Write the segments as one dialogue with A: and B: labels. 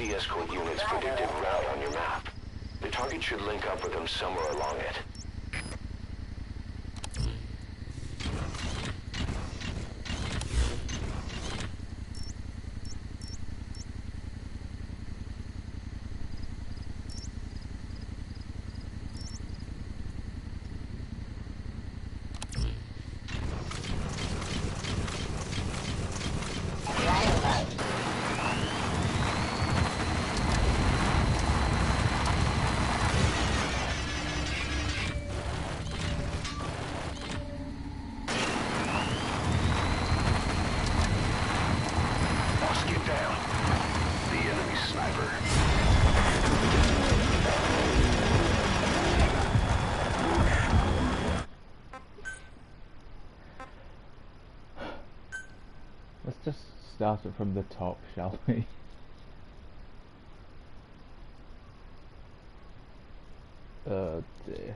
A: the escort unit's predicted route on your map. The target should link up with them somewhere along it.
B: Let's just start it from the top, shall we? Oh dear.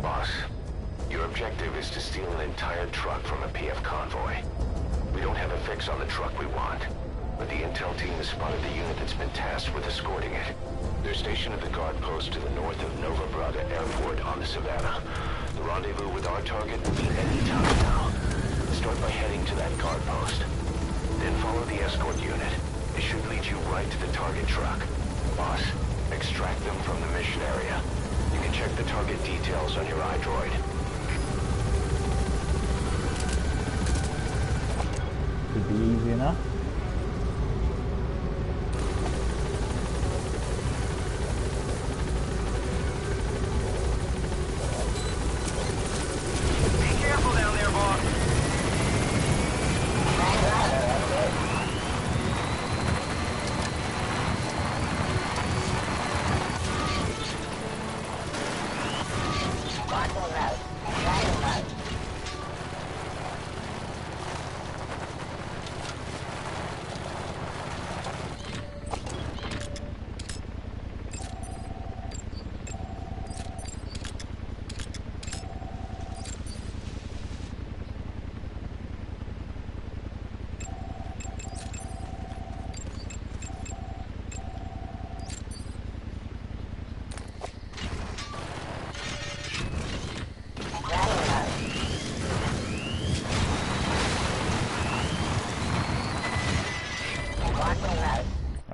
A: Boss, your objective is to steal an entire truck from a PF convoy. We don't have a fix on the truck we want, but the intel team has spotted the unit that's been tasked with escorting it. They're stationed at the guard post to the north of Nova Braga Airport on the Savannah. The rendezvous with our target will be any time now. Start by heading to that guard post. Then follow the escort unit. It should lead you right to the target truck. Boss, extract them from the mission area. You can check the target details on your iDroid.
B: Should be easy enough.
A: Be careful down there, boss.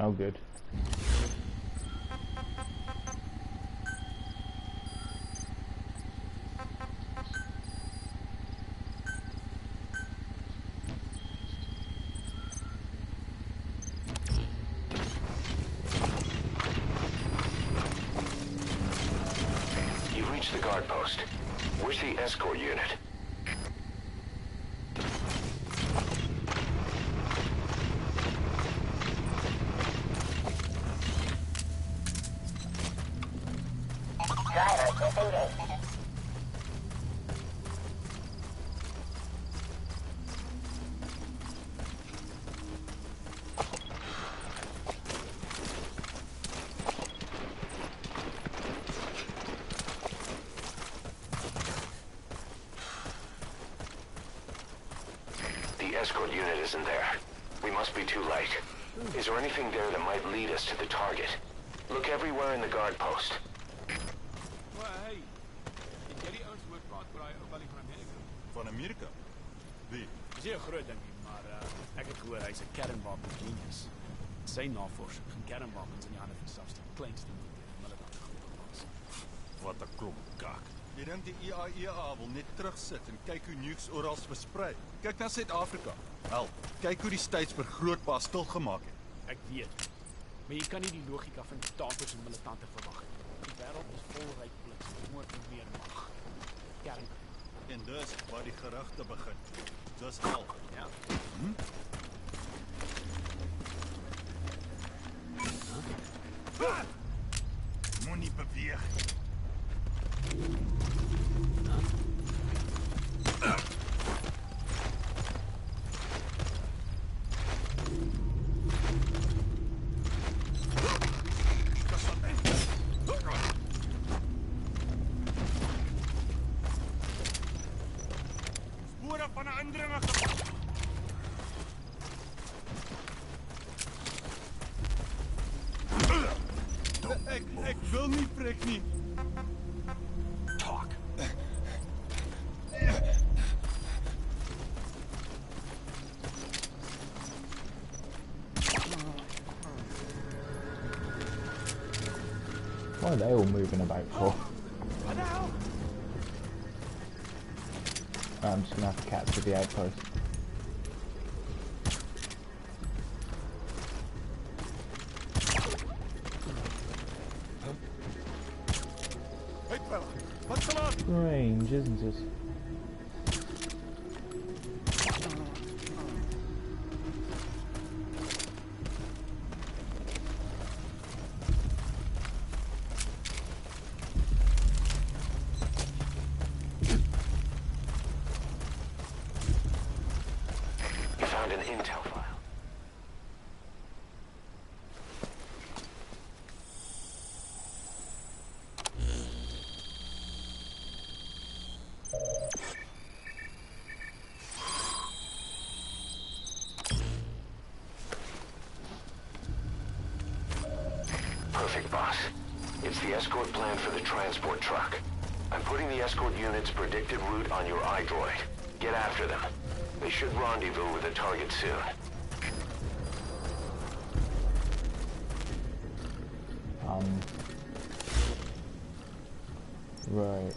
B: Oh, good.
A: You've reached the guard post. Where's the escort unit? The escort unit isn't there. We must be too late. Is there anything there that might lead us to the target? Look everywhere in the guard post.
C: Well, hey, het jy die ouens hoor praat oor daai ou Willie van Amerika?
D: Van Amerika? Wie?
C: Dis nie 'n groot ding nie, maar ek het gehoor hy's 'n kernwapen genius. Sy navorsing van kernwapens in die hande van selfs die kleinste militante groep was.
D: Wat 'n klomp kak. Jy dink die IAEA wil net terugsit en kyk hoe nukes oral versprei. Kyk na Suid-Afrika. Wel, kyk hoe die States vir Grootpa stilgemaak het.
C: Ek weet. Maar jy kan nie die logika van diktators en militante verwag nie. Die wêreld is vol ryk bliks, moord en meer mag. Kern.
D: En dus waar die gerugte begin. Dis al.
C: Ja.
D: Moenie beweeg. wil nie preek nie.
C: Talk.
B: What are they all moving about for? I'm just gonna have to capture the outpost.
D: Hey fella, wat se laat?
B: Strange, isn't it?
A: You found an intel file. Perfect, boss. It's the escort plan for the transport truck. I'm putting the escort unit's predicted route on your iDroid. Get after them. They should rendezvous with the target soon.
B: Right.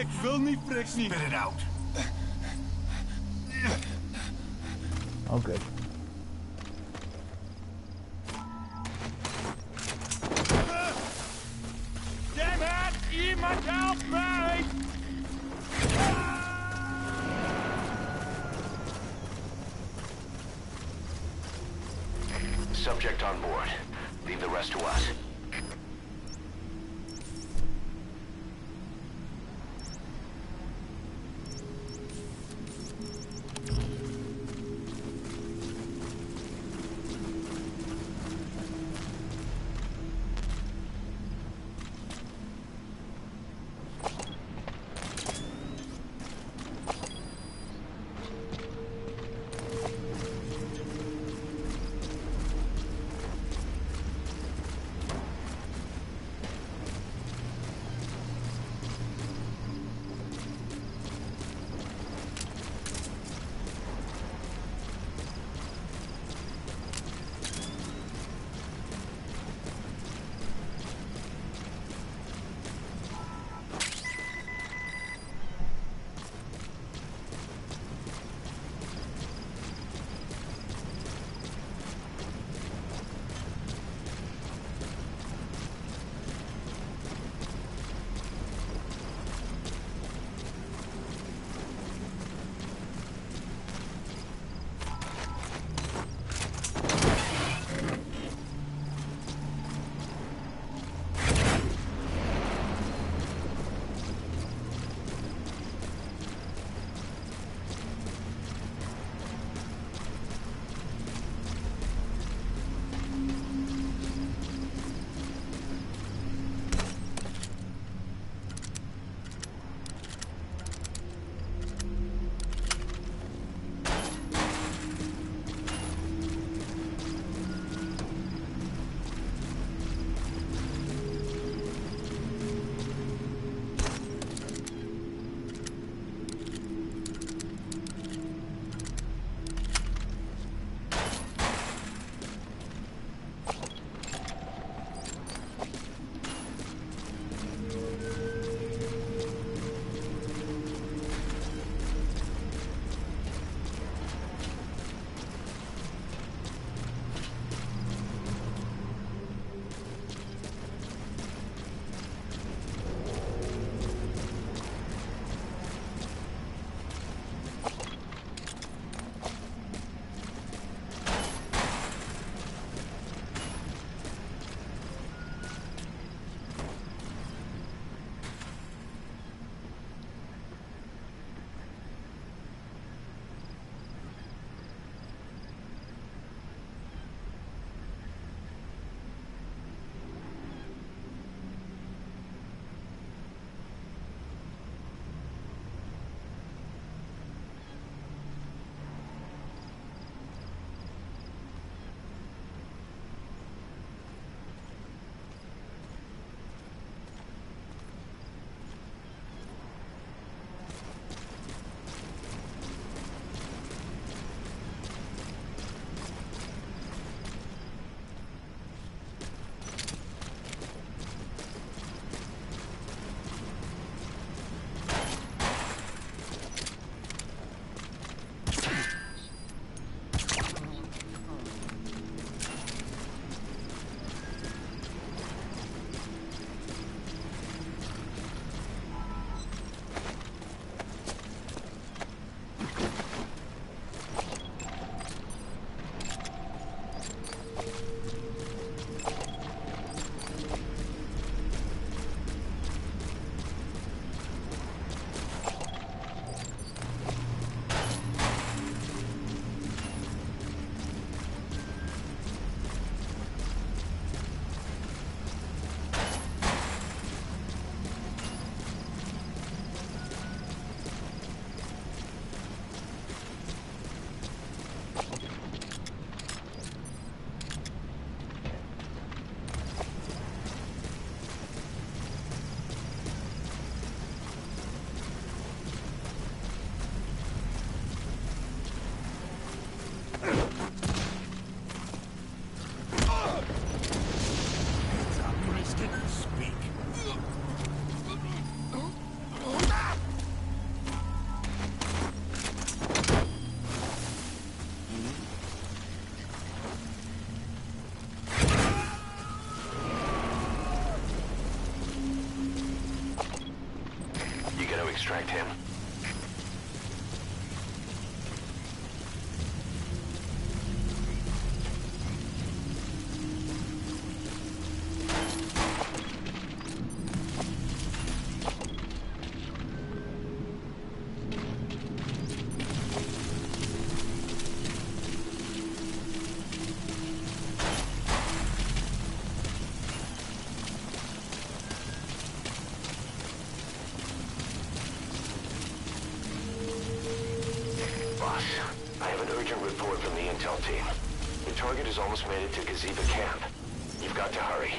D: Ek wil nie prik nie.
E: Spit it out.
B: Oh, good.
C: Damn it! Iemand help me!
A: Subject on board. Leave the rest to us. distract him. Boss, I have an urgent report from the intel team. The target has almost made it to Gaziba camp. You've got to hurry.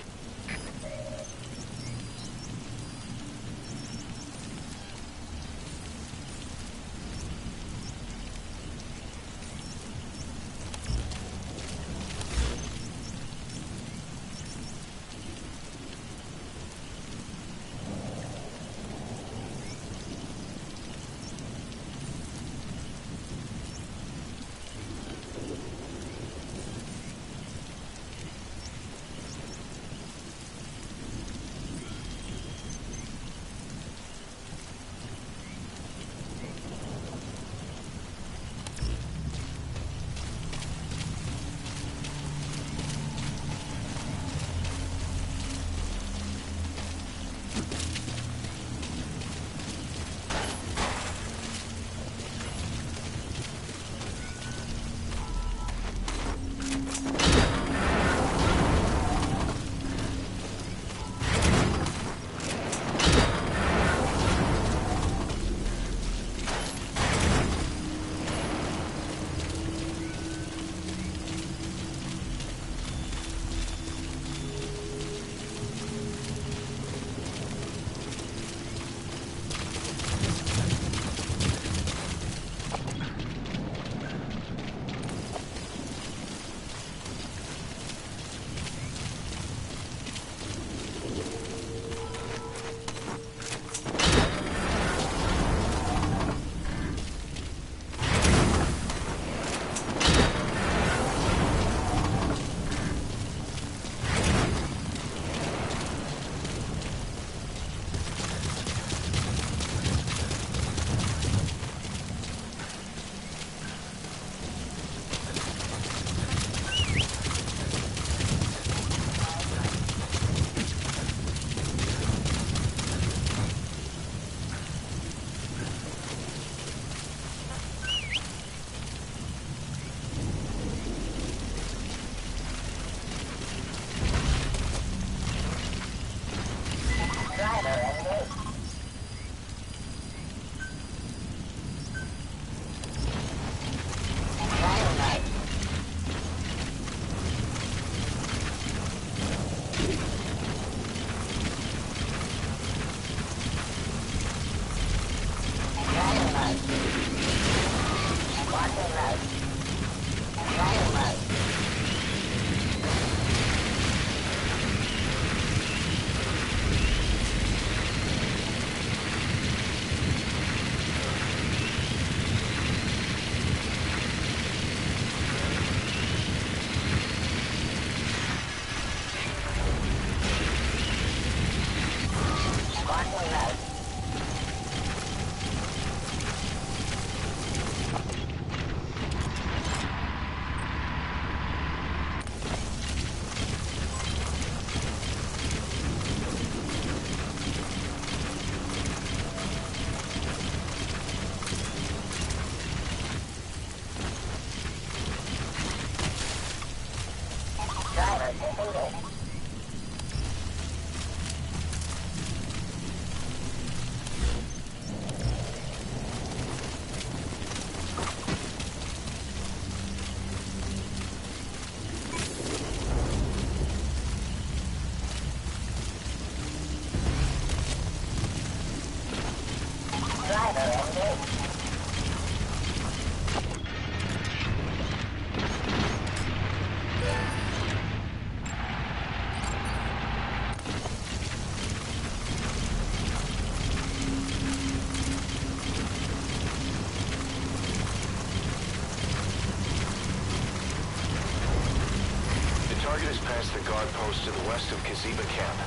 A: Target is past the guard post to the west of Gaziba camp.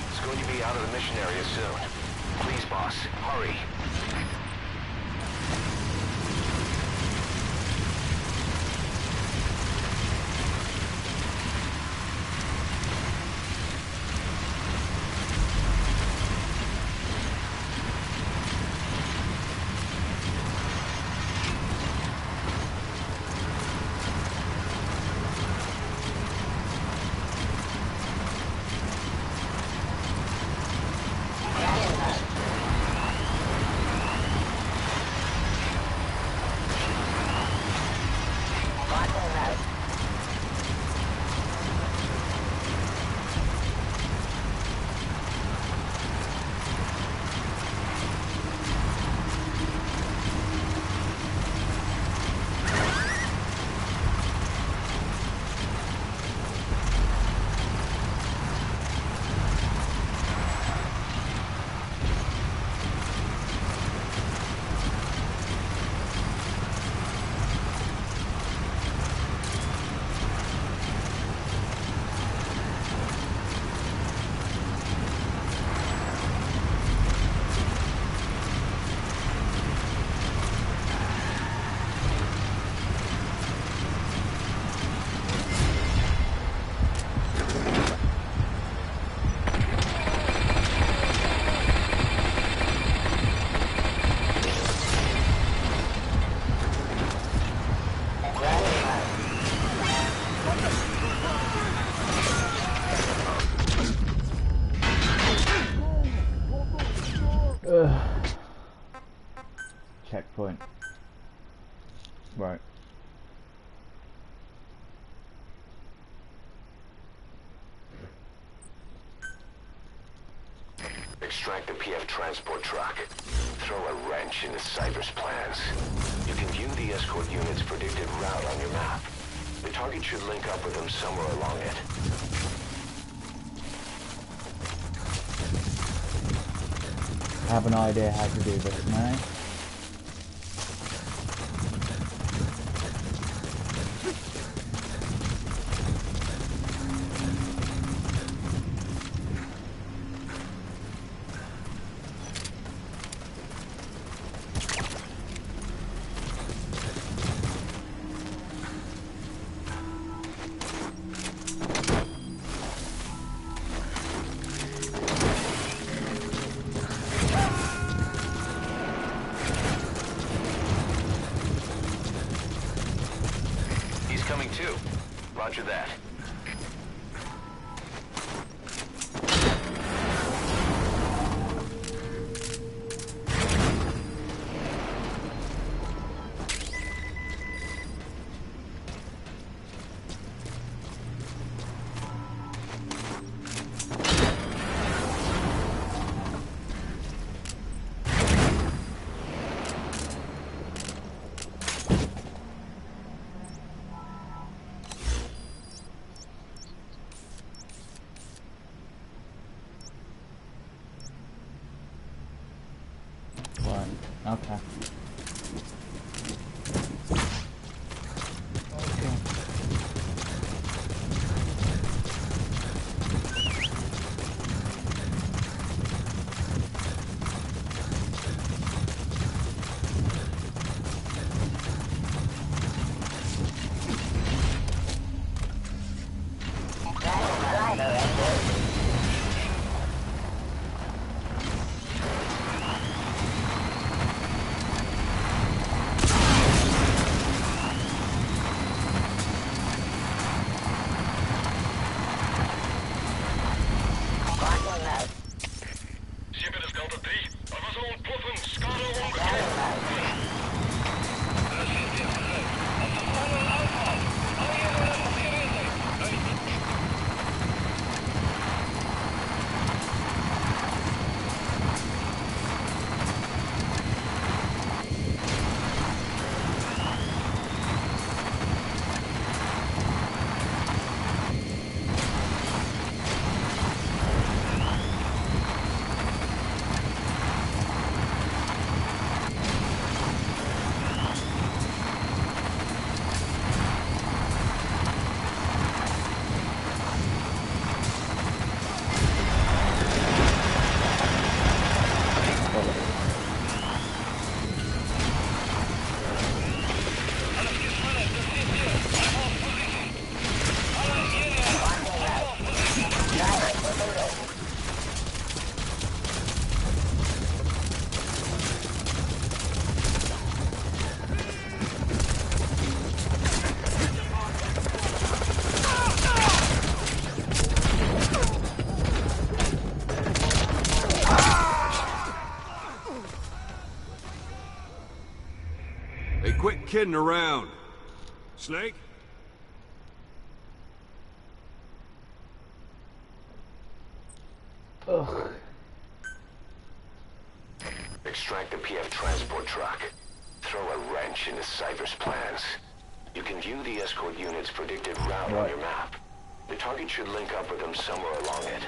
A: It's going to be out of the mission area soon. Please, boss, hurry.
B: Checkpoint. Right.
A: Extract the PF transport truck. Throw a wrench into Cypher's plans. You can view the escort unit's predicted route on your map. The target should link up with them somewhere along it.
B: I have an idea how to do this now.
A: Coming too. Roger that.
E: kidding around. Snake?
B: Ugh.
A: Extract the PF transport truck. Throw a wrench into Cypher's plans. You can view the escort unit's predicted route on your map. The target should link up with them somewhere along it.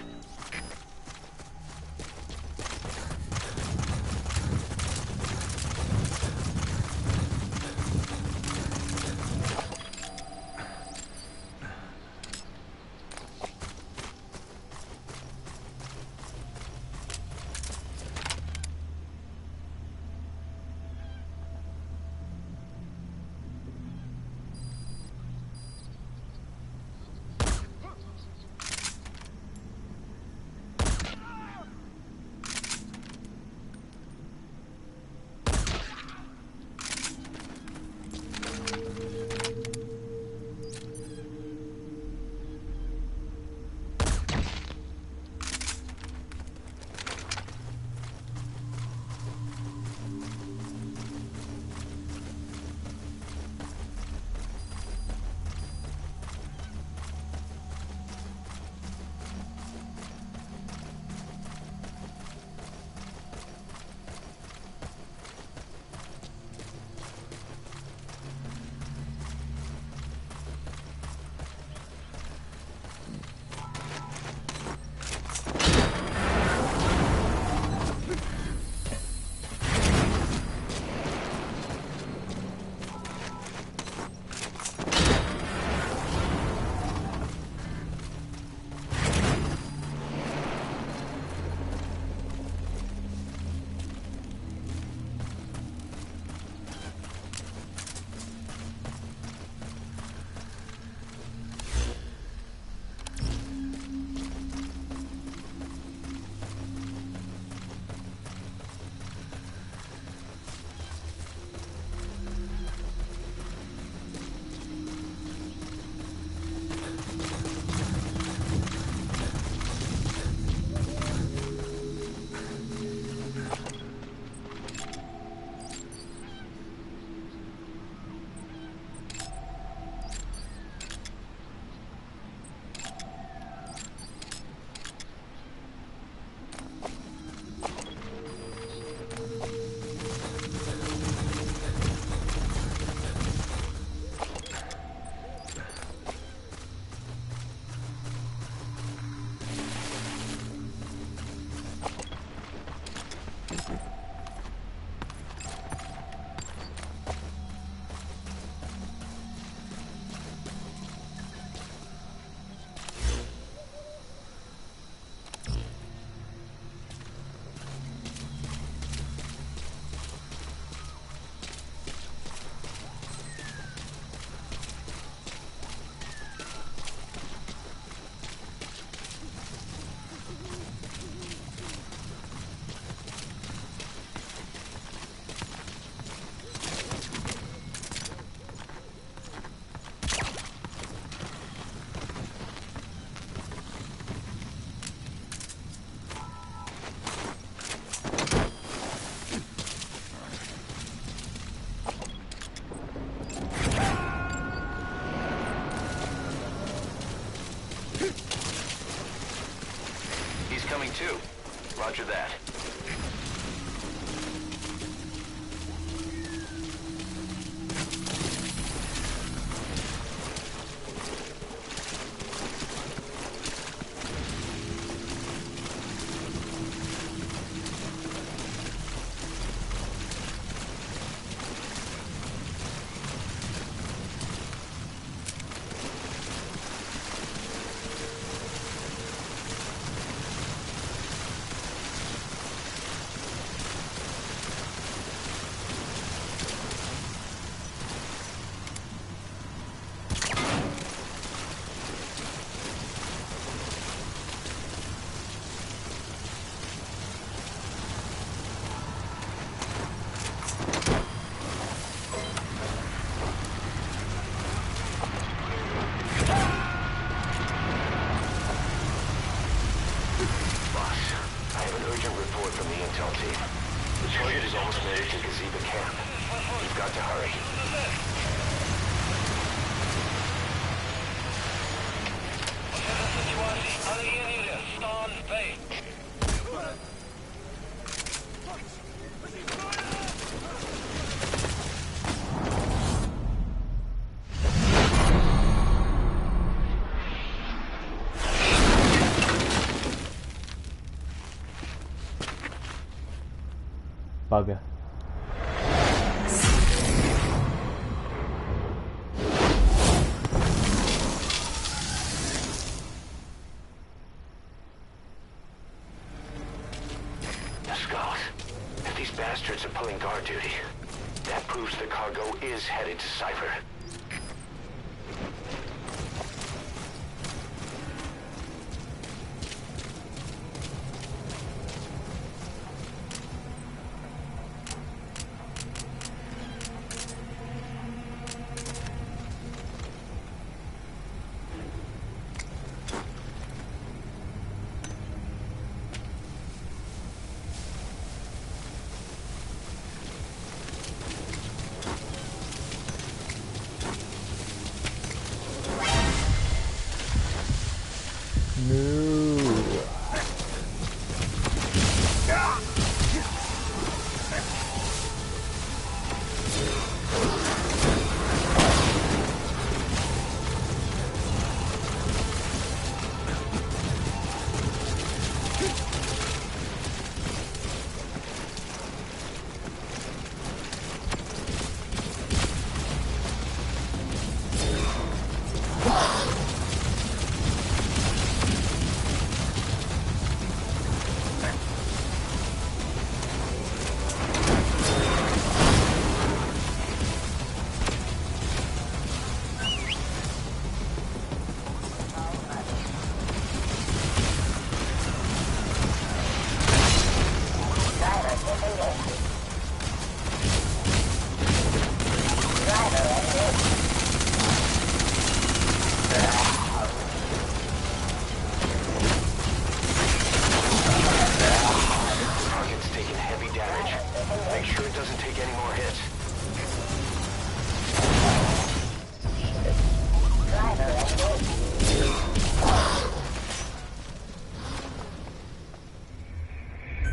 A: Coming too. Roger that. The target is almost made it to Gazeba camp. You've got to hurry.
B: Bugger.
A: Skulls. If these bastards are pulling guard duty, that proves the cargo is headed to Cypher.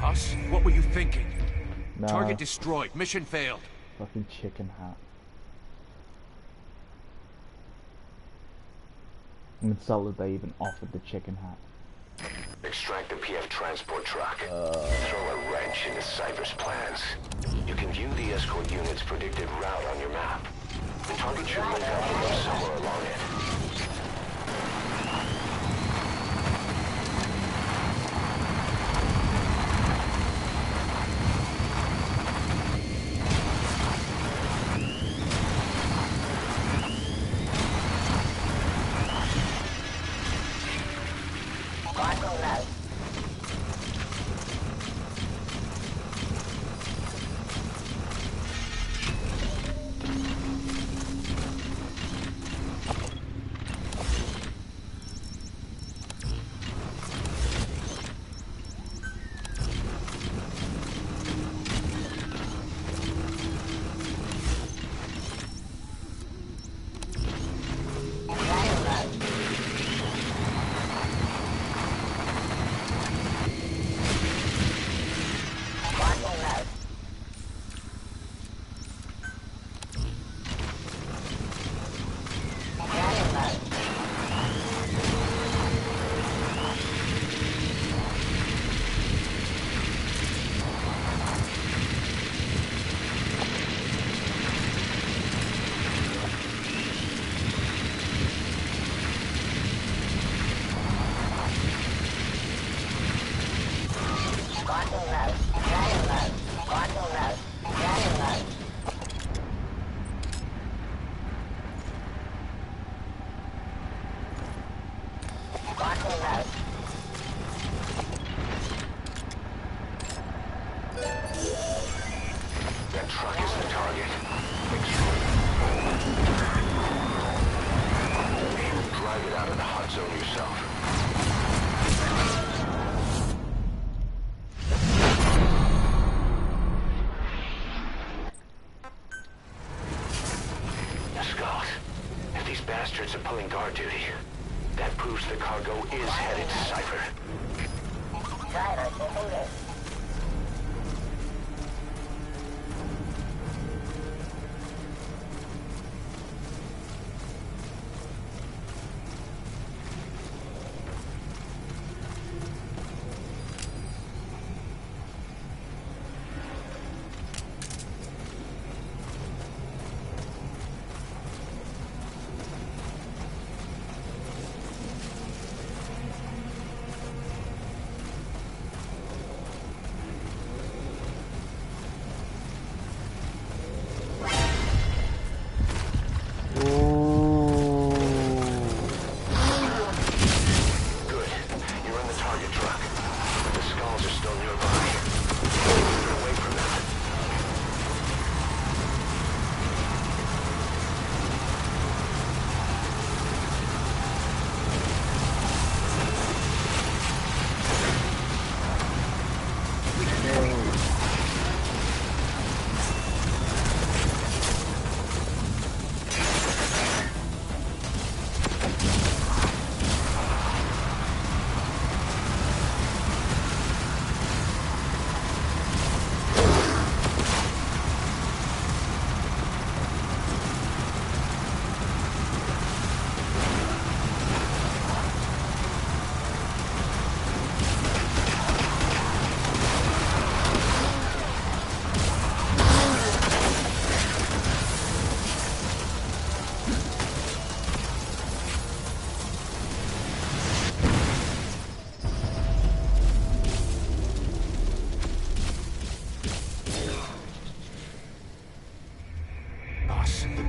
E: Us? What were you thinking?
B: No.
E: Target destroyed. Mission failed.
B: Fucking chicken hat. I'm insulted they even offered the chicken hat.
A: Extract the PF transport truck. Throw a wrench into Cypher's plans. You can view the escort unit's predicted route on your map. The target should link up with them somewhere along it. That truck is the target. Drive it out of the hot zone yourself. bastards are pulling guard duty. That proves the cargo is headed to Cypher.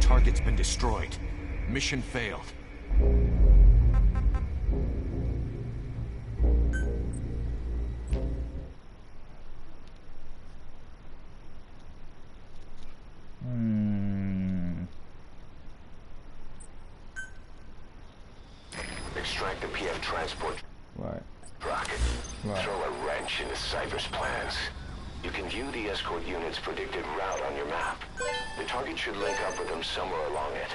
E: Target's been destroyed. Mission failed.
A: Extract the PF transport
B: Right.
A: truck.
B: Right.
A: Throw a wrench into Cypher's plans. You can view the escort unit's predicted route on your map. The target should link up with them somewhere along it.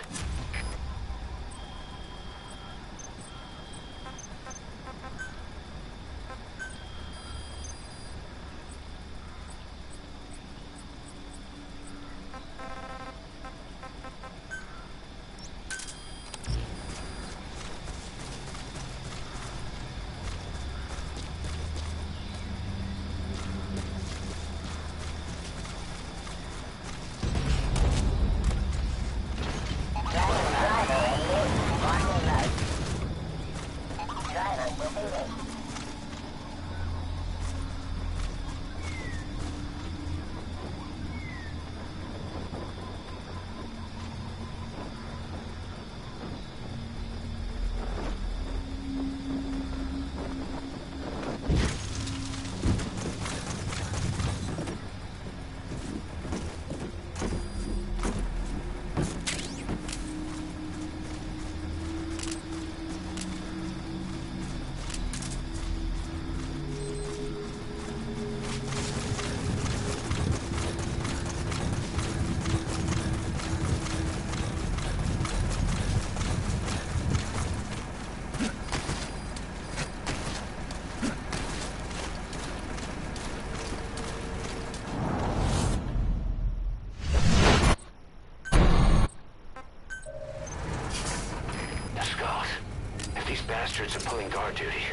A: Bastards are pulling guard duty.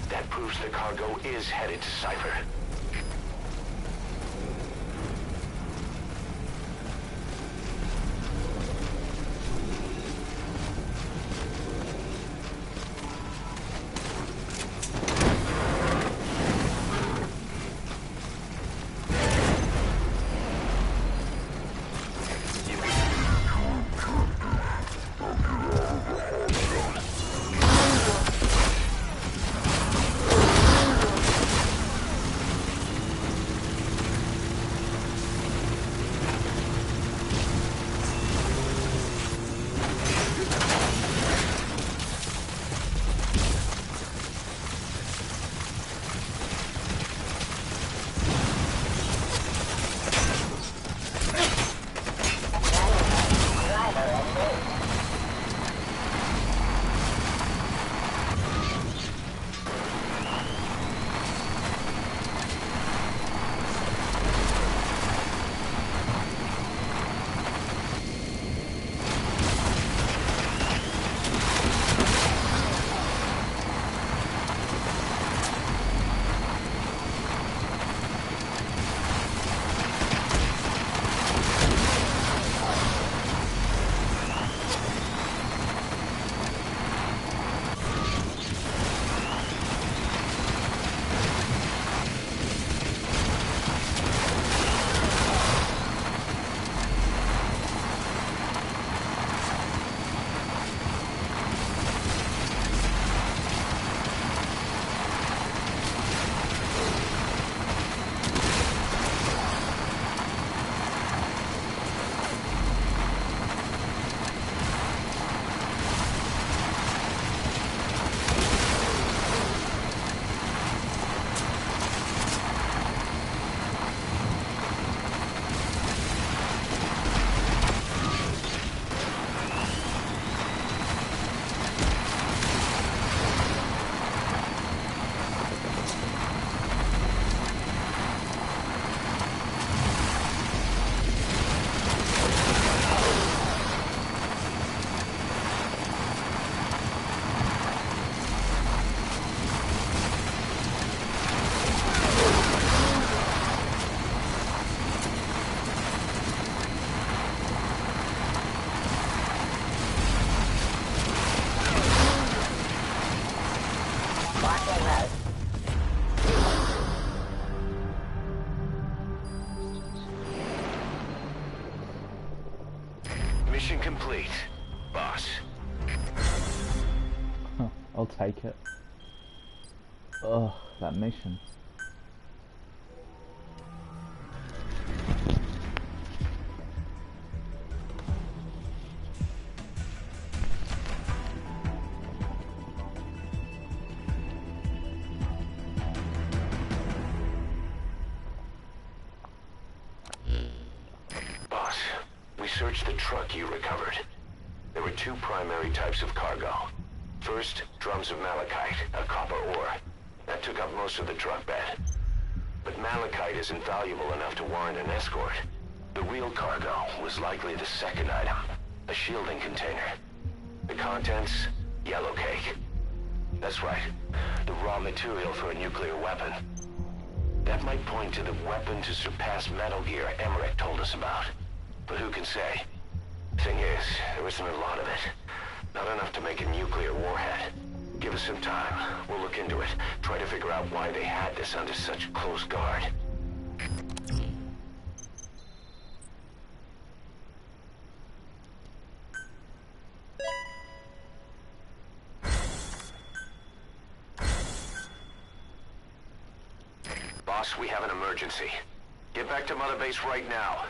A: That proves the cargo is headed to Cypher.
B: I'll take it. Ugh, that mission.
A: Boss, we searched the truck you recovered. There were two primary types of cargo. First, drums of malachite, a copper ore. That took up most of the truck bed. But malachite isn't valuable enough to warrant an escort. The real cargo was likely the second item, a shielding container. The contents, yellow cake. That's right, the raw material for a nuclear weapon. That might point to the weapon to surpass Metal Gear Emmerich told us about. But who can say? Thing is, there isn't a lot of it. Not enough to make a nuclear warhead. Give us some time. We'll look into it. Try to figure out why they had this under such close guard. Boss, we have an emergency. Get back to Mother Base right now.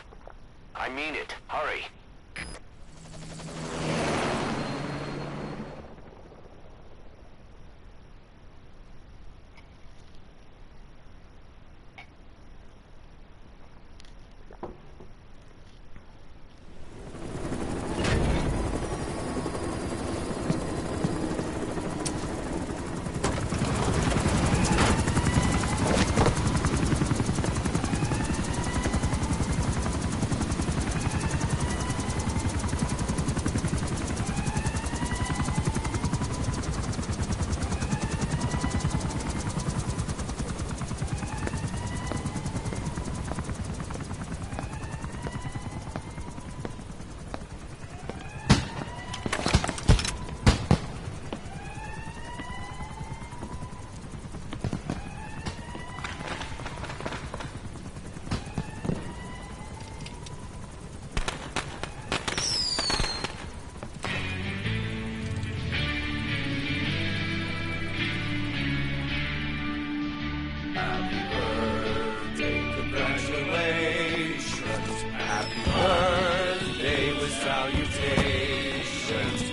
A: I mean it. Hurry.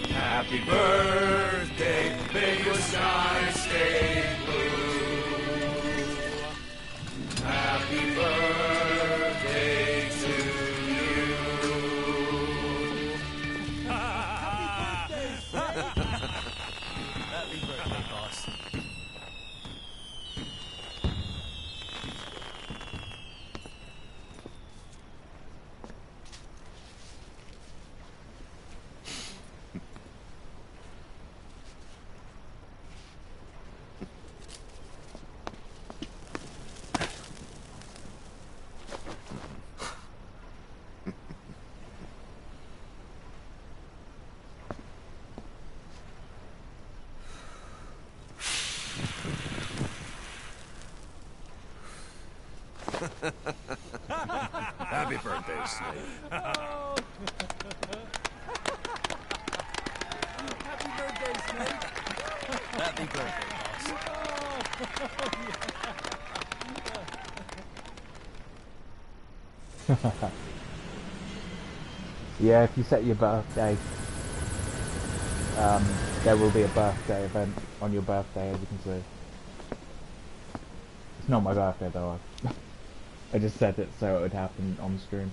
F: Happy birthday, may your sky stay blue. Happy birthday to you.
C: Happy birthday, boss.
F: Happy birthday, Snake.
C: Happy birthday, Snake. Happy birthday, boss.
B: Yeah, if you set your birthday, there will be a birthday event on your birthday, as you can see. It's not my birthday though. I just said it so it would happen on stream.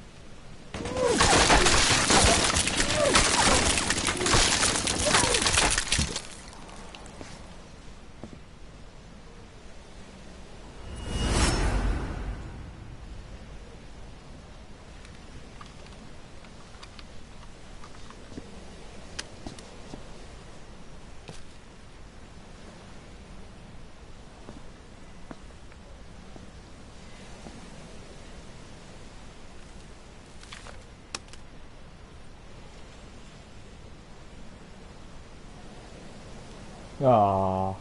B: Aww.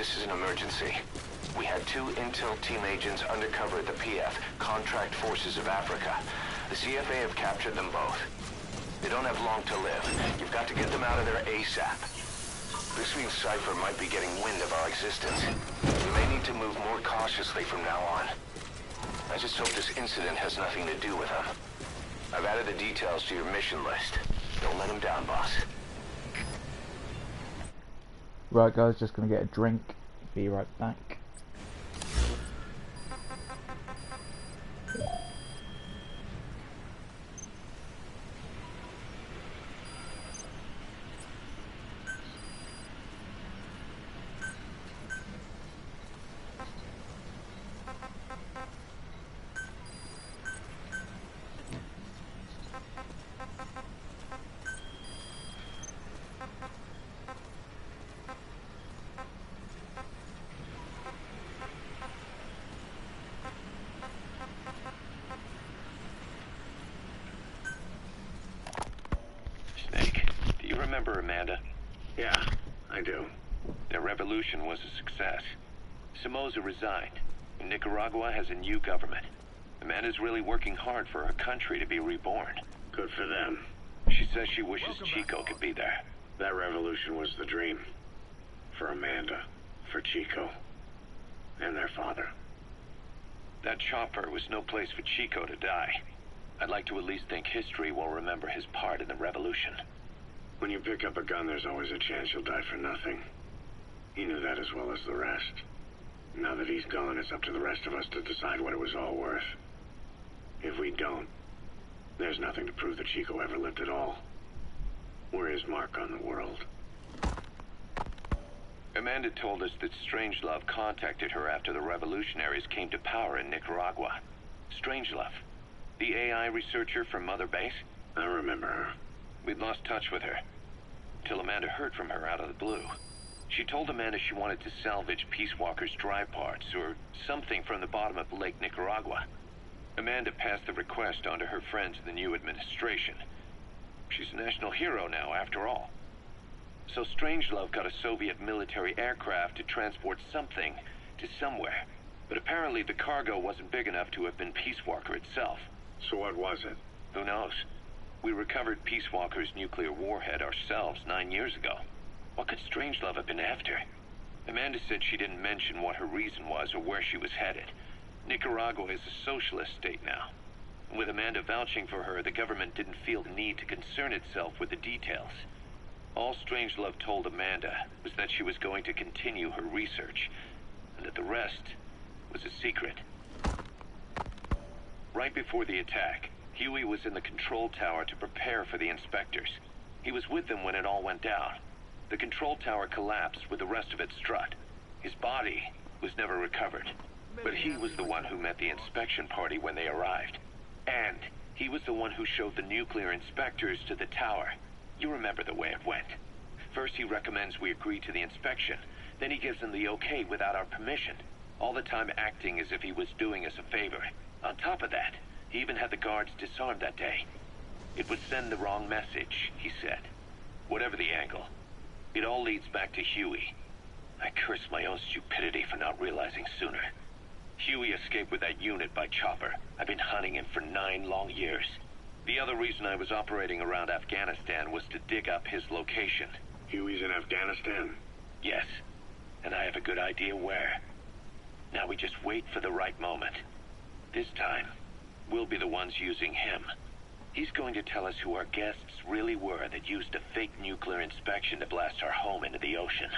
A: this is an emergency. We had 2 intel team agents undercover at the PF, Contract Forces of Africa. The CFA have captured them both. They don't have long to live. You've got to get them out of there ASAP. This means Cypher might be getting wind of our existence. We may need to move more cautiously from now on. I just hope this incident has nothing to do with them. I've added the details to your mission list. Don't let them down, boss.
B: Right guys, just gonna get a drink. Be right back.
A: Snake, do you remember Amanda?
G: Yeah, I do.
A: Their revolution was a success. Somoza resigned, and Nicaragua has a new government. Amanda's really working hard for her country to be reborn.
G: Good for them.
A: She says she wishes Chico could be there.
G: That revolution was the dream. For Amanda, for Chico, and their father.
A: That chopper was no place for Chico to die. I'd like to at least think history will remember his part in the revolution.
G: When you pick up a gun, there's always a chance you'll die for nothing. He knew that as well as the rest. Now that he's gone, it's up to the rest of us to decide what it was all worth. If we don't, there's nothing to prove that Chico ever lived at all. We're his mark on the world.
A: Amanda told us that Strangelove contacted her after the revolutionaries came to power in Nicaragua. Strangelove, the AI researcher from Mother Base?
G: I remember her.
A: We'd lost touch with her, till Amanda heard from her out of the blue. She told Amanda she wanted to salvage Peace Walker's drive parts, or something from the bottom of Lake Nicaragua. Amanda passed the request on to her friends in the new administration. She's a national hero now, after all. So Strangelove got a Soviet military aircraft to transport something to somewhere. But apparently the cargo wasn't big enough to have been Peace Walker itself.
G: So what was it?
A: Who knows? We recovered Peace Walker's nuclear warhead ourselves 9 years ago. What could Strangelove have been after? Amanda said she didn't mention what her reason was or where she was headed. Nicaragua is a socialist state now. And with Amanda vouching for her, the government didn't feel the need to concern itself with the details. All Strangelove told Amanda was that she was going to continue her research, and that the rest was a secret. Right before the attack, Huey was in the control tower to prepare for the inspectors. He was with them when it all went down. The control tower collapsed with the rest of it strut. His body was never recovered. But he was the one who met the inspection party when they arrived. And he was the one who showed the nuclear inspectors to the tower. You remember the way it went. First he recommends we agree to the inspection. Then he gives them the okay without our permission. All the time acting as if he was doing us a favor. On top of that, he even had the guards disarmed that day. It would send the wrong message, he said. Whatever the angle, it all leads back to Huey. I curse my own stupidity for not realizing sooner. Huey escaped with that unit by chopper. I've been hunting him for 9 long years. The other reason I was operating around Afghanistan was to dig up his location.
G: Huey's in Afghanistan?
A: Yes, and I have a good idea where. Now we just wait for the right moment. This time, we'll be the ones using him. He's going to tell us who our guests really were that used a fake nuclear inspection to blast our home into the ocean.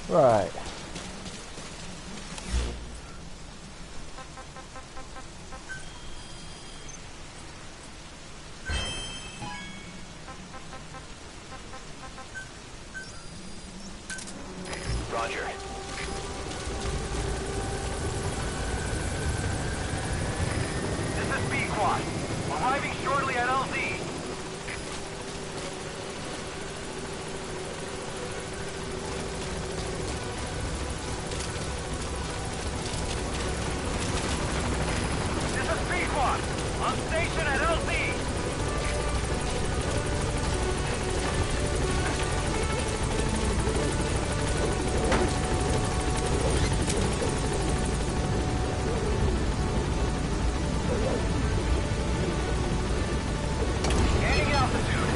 B: Right.
A: Roger.
H: This is B-Quad. Arriving shortly at LZ. This is B-Quad. On station at LZ. Gaining altitude.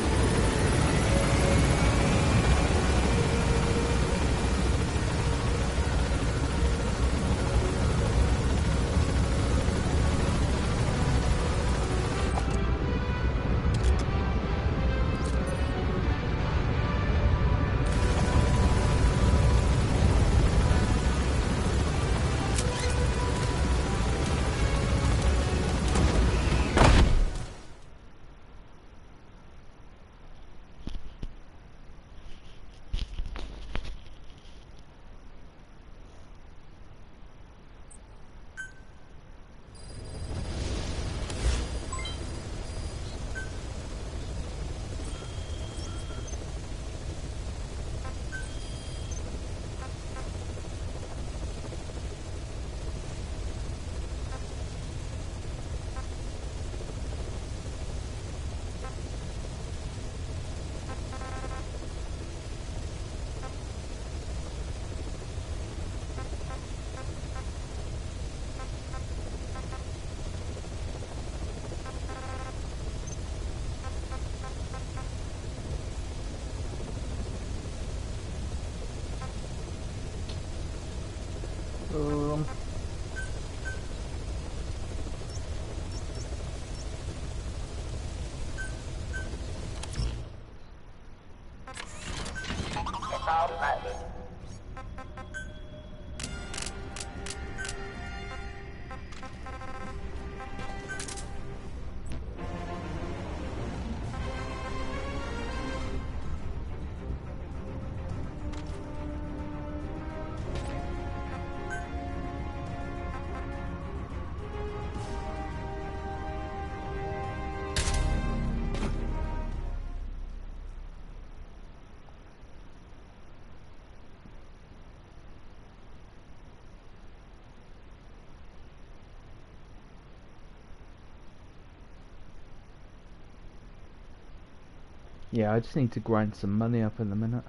B: Yeah, I just need to grind some money up in a minute.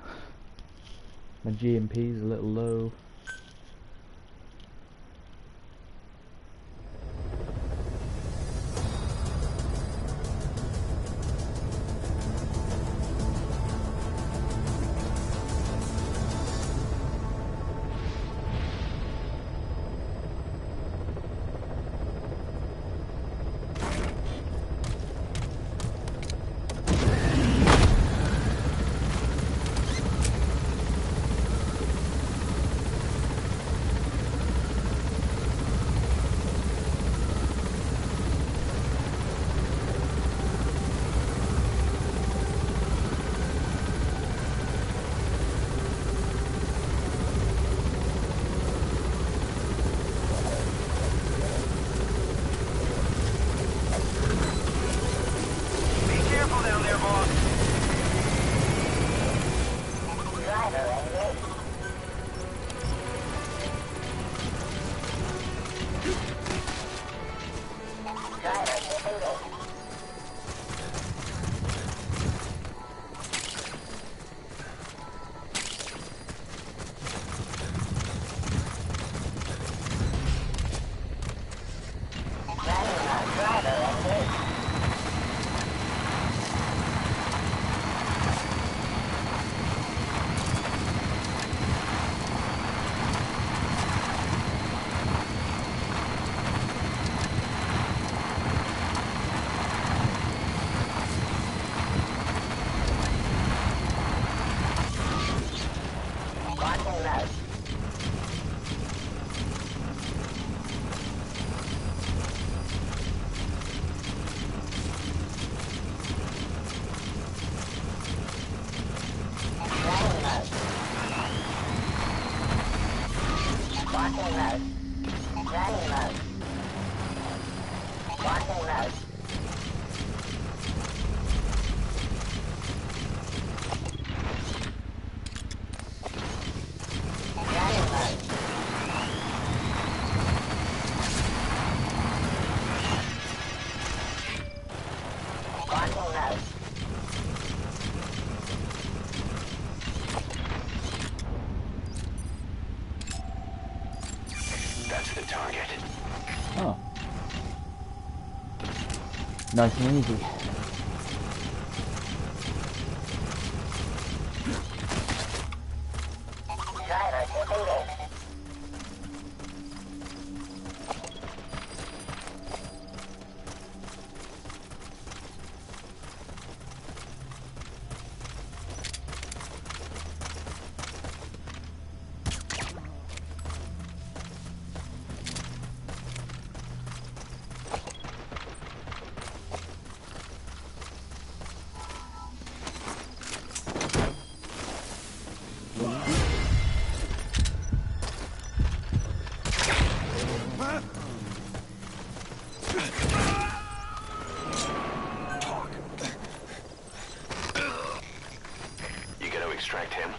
B: My GMP's a little low. Nice and easy.
A: You gonna extract him?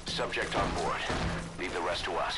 A: Subject on board. Leave the rest to us.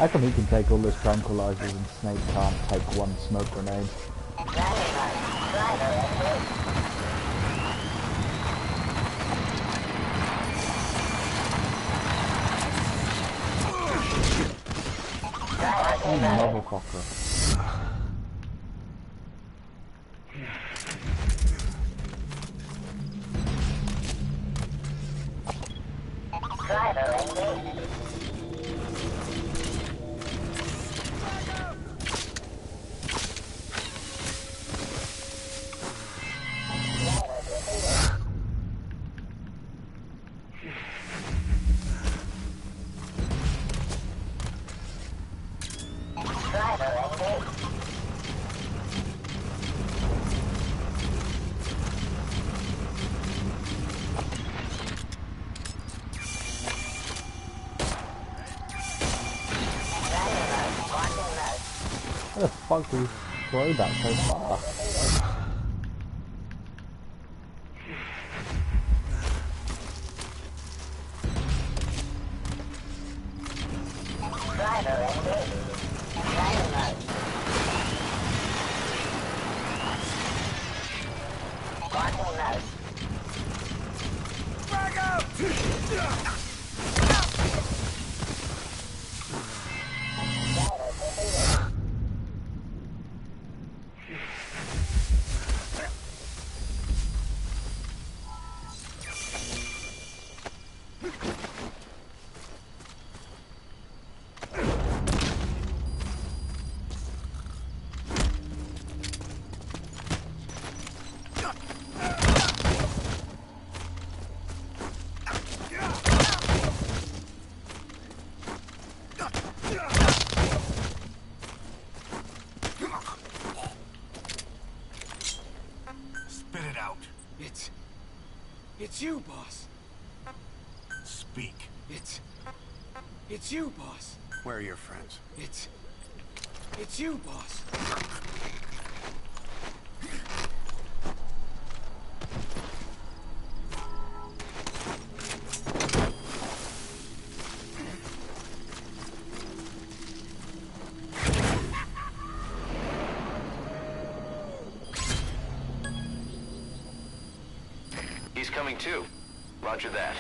B: How come he can take all those tranquilizers and Snake can't take one smoke grenade? Oh, motherfucker. How the fuck do we throw that so far?
E: Spit it out.
C: It's you, boss.
E: Speak.
C: It's you, boss.
E: Where are your friends?
C: It's you, boss.
A: He's coming too. Roger that.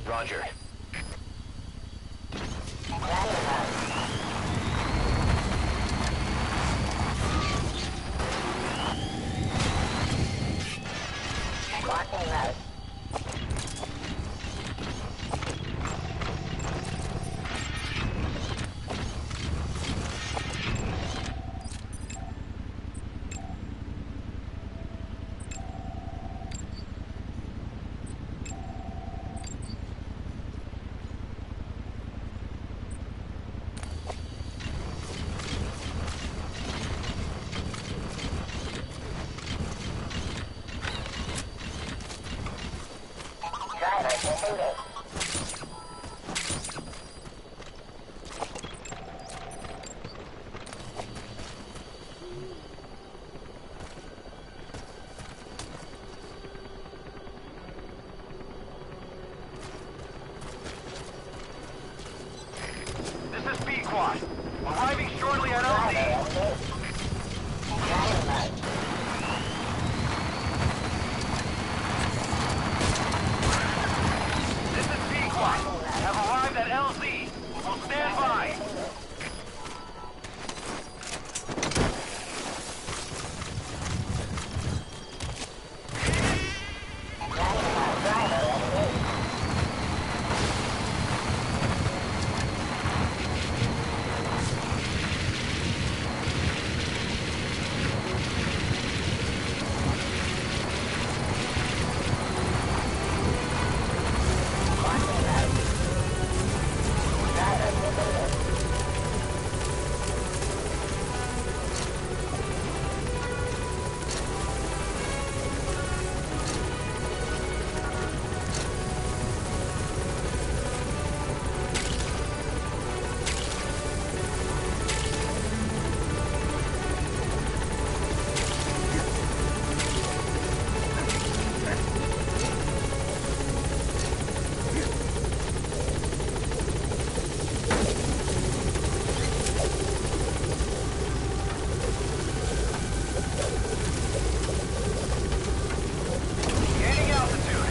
A: Roger.
H: This is B-Quad. Arriving shortly at LZ. This is B-Quad. Have arrived at LZ. Will stand by. Gaining altitude.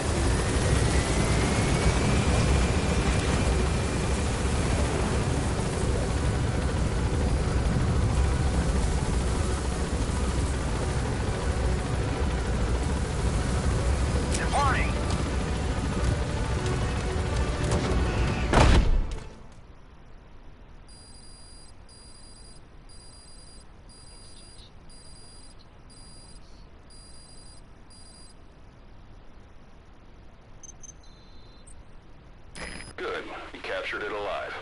H: Departing.
A: Good. You captured it alive.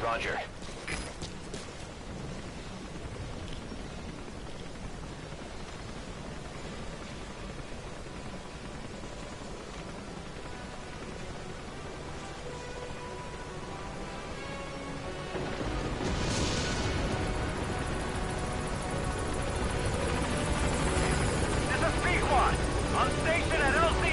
A: Roger.
H: This is Pequod. On station at LZ.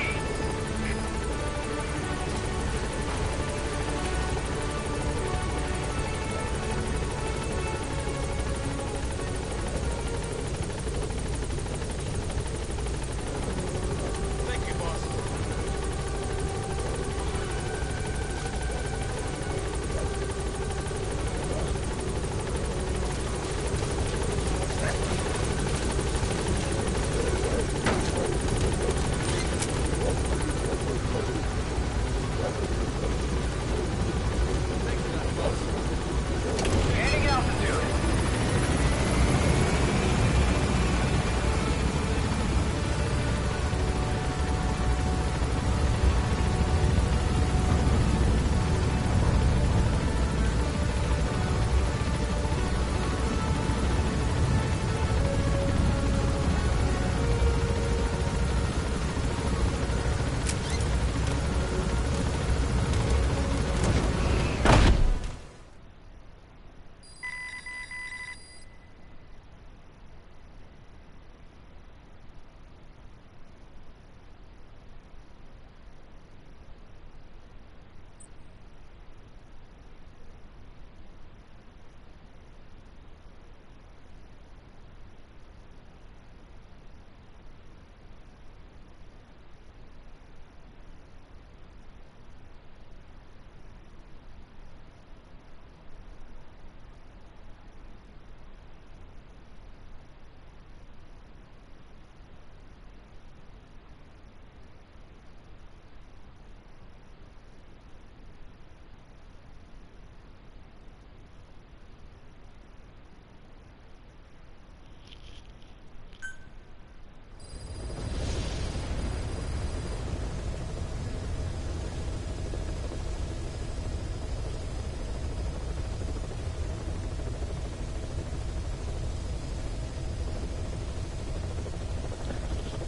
C: Thank you, boss.
H: Gaining altitude.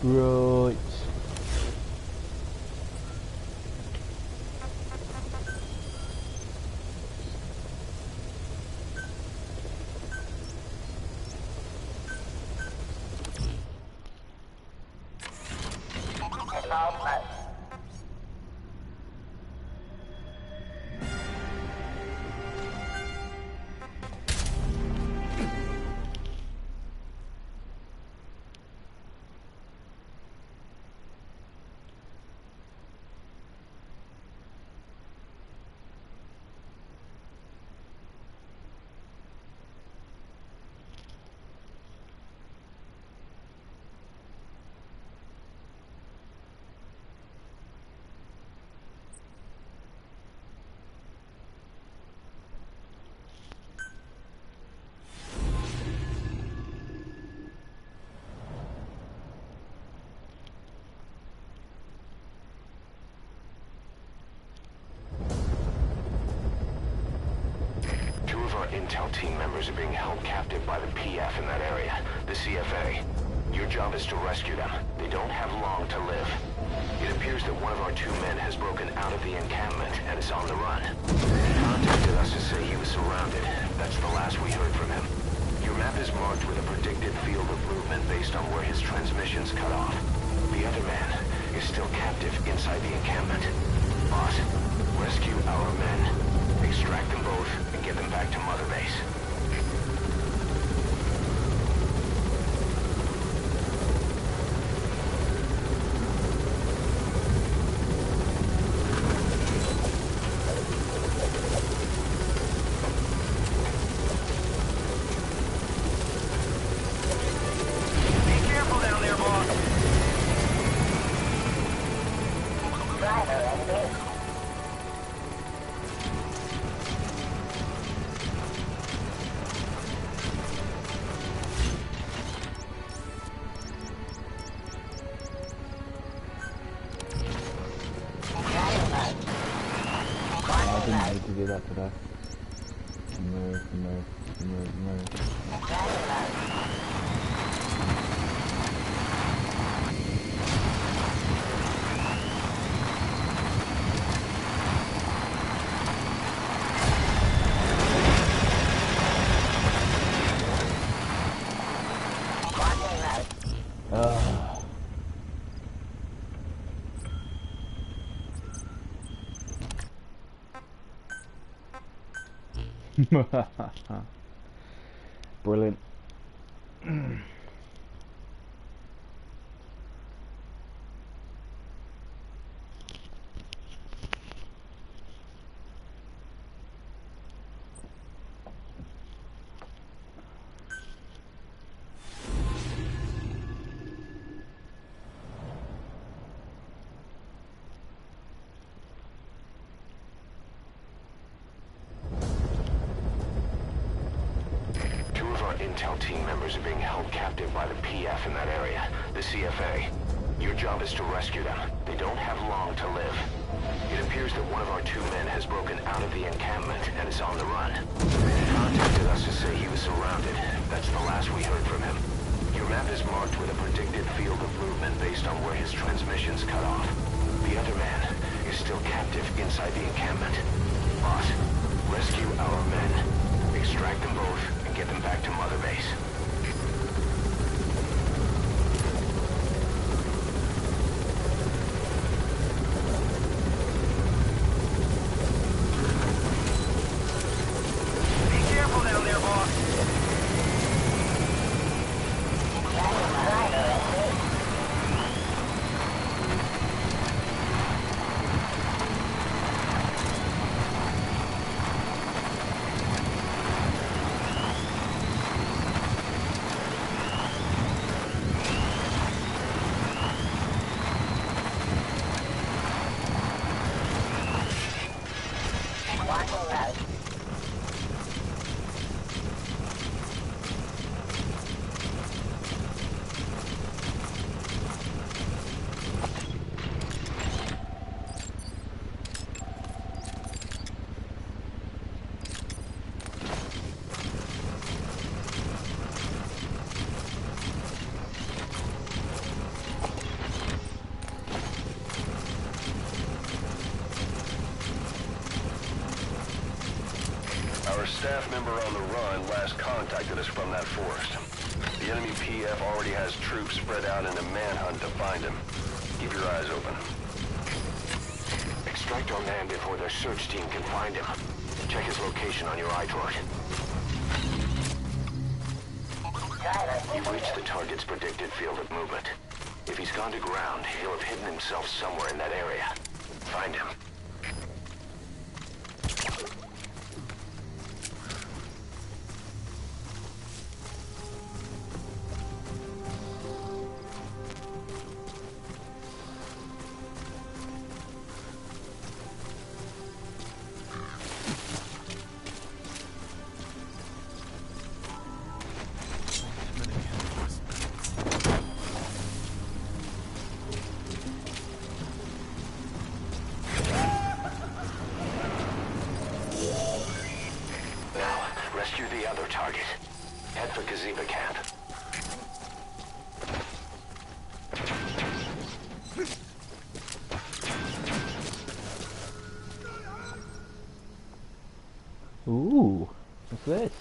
B: Right.
A: intel team members are being held captive by the PF in that area, the CFA. Your job is to rescue them. They don't have long to live. It appears that one of our 2 men has broken out of the encampment and is on the run. He contacted us to say he was surrounded. That's the last we heard from him. Your map is marked with a predicted field of movement based on where his transmissions cut off. The other man is still captive inside the encampment. Boss, rescue our men. Extract them both and get them back to Mother Base.
B: To do that today. Move. Brilliant.
A: Intel team members are being held captive by the PF in that area, the CFA. Your job is to rescue them. They don't have long to live. It appears that one of our 2 men has broken out of the encampment and is on the run. He contacted us to say he was surrounded. That's the last we heard from him. Your map is marked with a predicted field of movement based on where his transmissions cut off. The other man is still captive inside the encampment. Boss, rescue our men. Extract them both and get them back to Mother Base. Our staff member on the run last contacted us from that forest. The enemy PF already has troops spread out in a manhunt to find him. Keep your eyes open. Extract our man before their search team can find him. Check his location on your iDroid. You've reached the target's predicted field of movement. If he's gone to ground, he'll have hidden himself somewhere in that area. Find him.
B: this?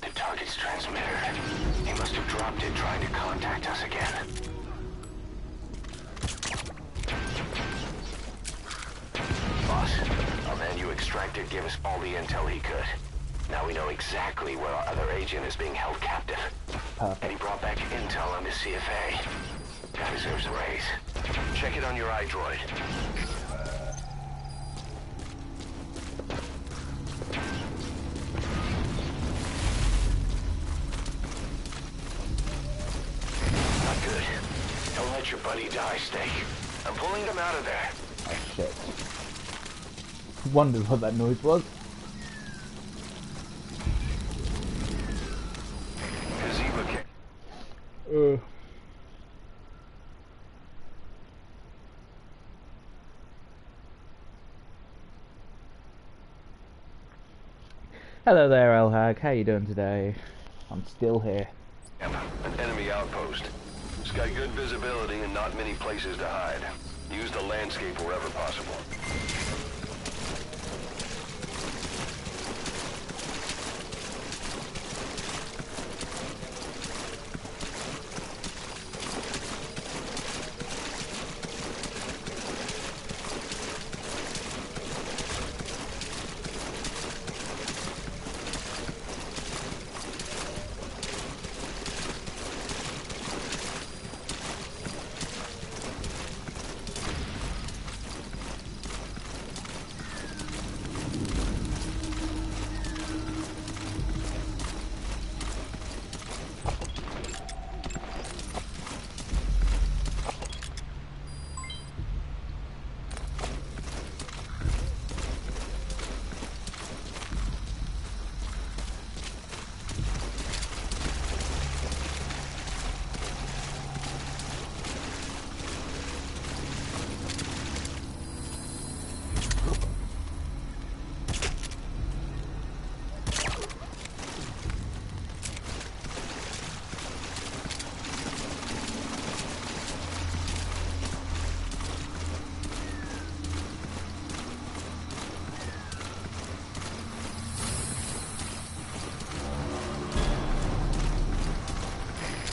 A: The target's transmitter. He must have dropped it trying to contact us again. Boss, our man you extracted gave us all the intel he could. Now we know exactly where our other agent is being held captive.
B: Perfect.
A: And he brought back intel on the CFA. That deserves a raise. Check it on your iDroid. Not good. Don't let your buddy die, Snake. I'm pulling them out of there.
B: Oh shit. Wondered what that noise was. Hello there, Elhag. How you doing today? I'm still here.
A: An enemy outpost. It's got good visibility and not many places to hide. Use the landscape wherever possible.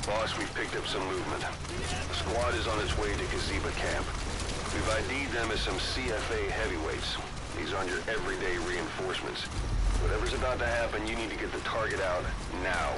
A: Boss, we've picked up some movement. The squad is on its way to Kaziba camp. We've ID'd them as some CFA heavyweights. These aren't your everyday reinforcements. Whatever's about to happen, you need to get the target out now.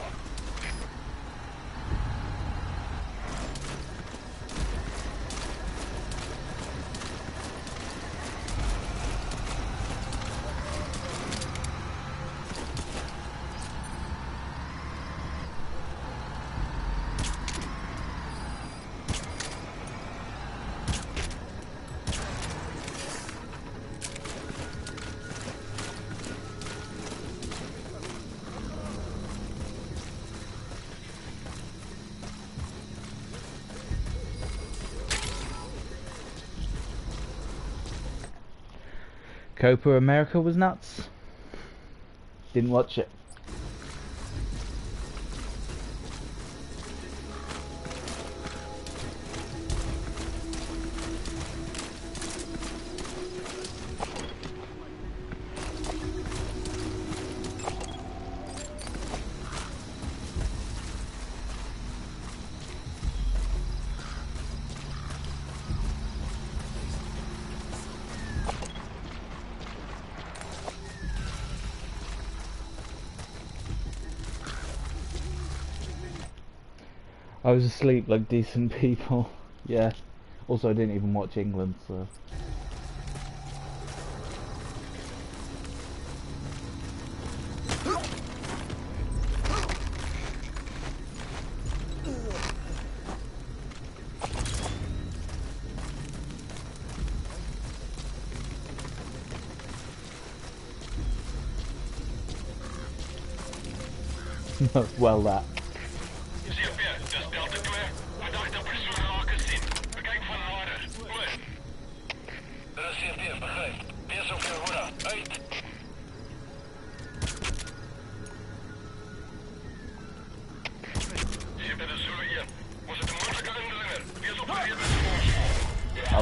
B: Copa America was nuts. Didn't watch it. I was asleep like decent people. Yeah. Also, I didn't even watch England, so. Well, that.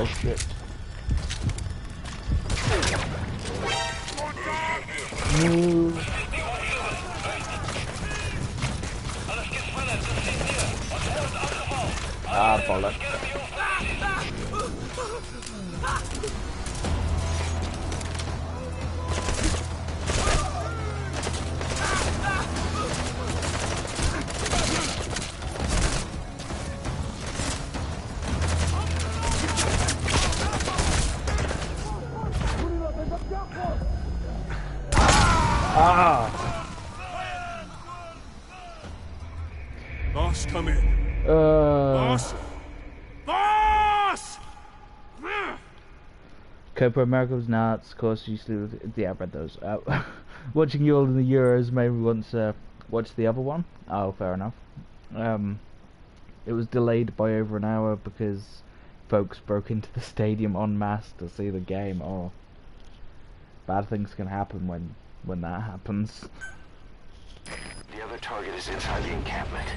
B: Oh shit. No. Ah, bollocks. Ah!
F: Boss, come in. Boss! Boss!
B: Copa America's nuts, of course, used to. Yeah, I read those. Watching you all in the Euros made me want to watch the other one. Oh, fair enough. It was delayed by over an hour because folks broke into the stadium en masse to see the game. Oh, bad things can happen when that happens.
A: The other target is inside the encampment.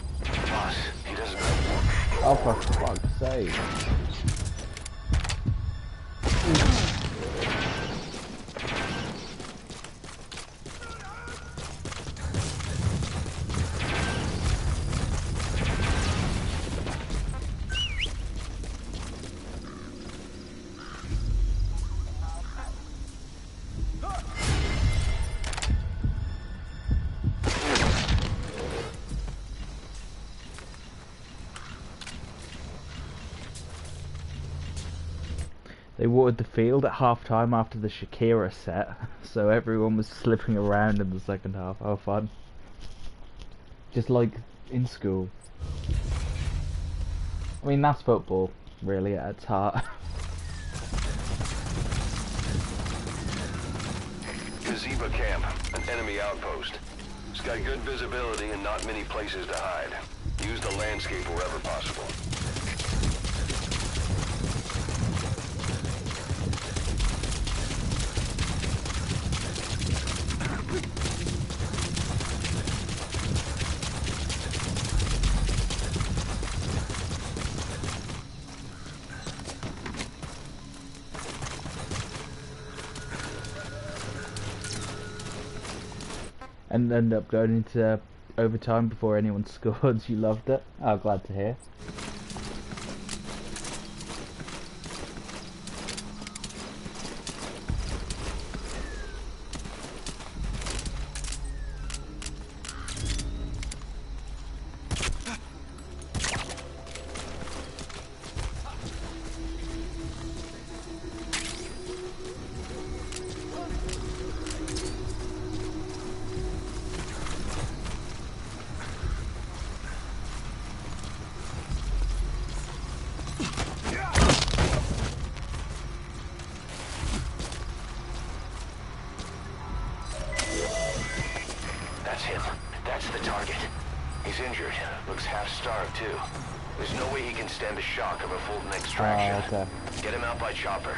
A: Boss, he doesn't know.
B: Oh, for fuck's sake. They watered the field at half time after the Shakira set, so everyone was slipping around in the second half. Oh, fun. Just like in school. I mean, that's football, really, at its heart.
A: Gazebo camp, an enemy outpost. It's got good visibility and not many places to hide. Use the landscape wherever possible.
B: And ended up going into overtime before anyone scored. You loved it. Oh, glad to hear.
A: That's him. That's the target. He's injured. Looks half-starved, too. There's no way he can stand the shock of a Fulton extraction.
B: Oh, okay.
A: Get him out by chopper.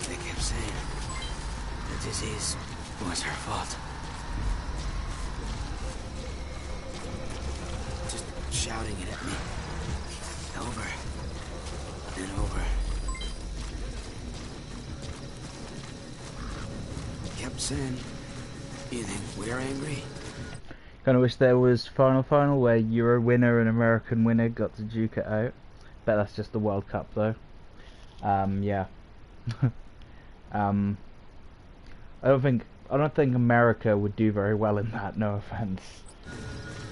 I: They kept saying the disease was her fault. Just shouting it at me. Over and over. Kept saying, you think we're angry?
B: Kind of wish there was final where Euro winner and American winner got to duke it out. Bet that's just the World Cup though. Yeah. I don't think America would do very well in that. No offense.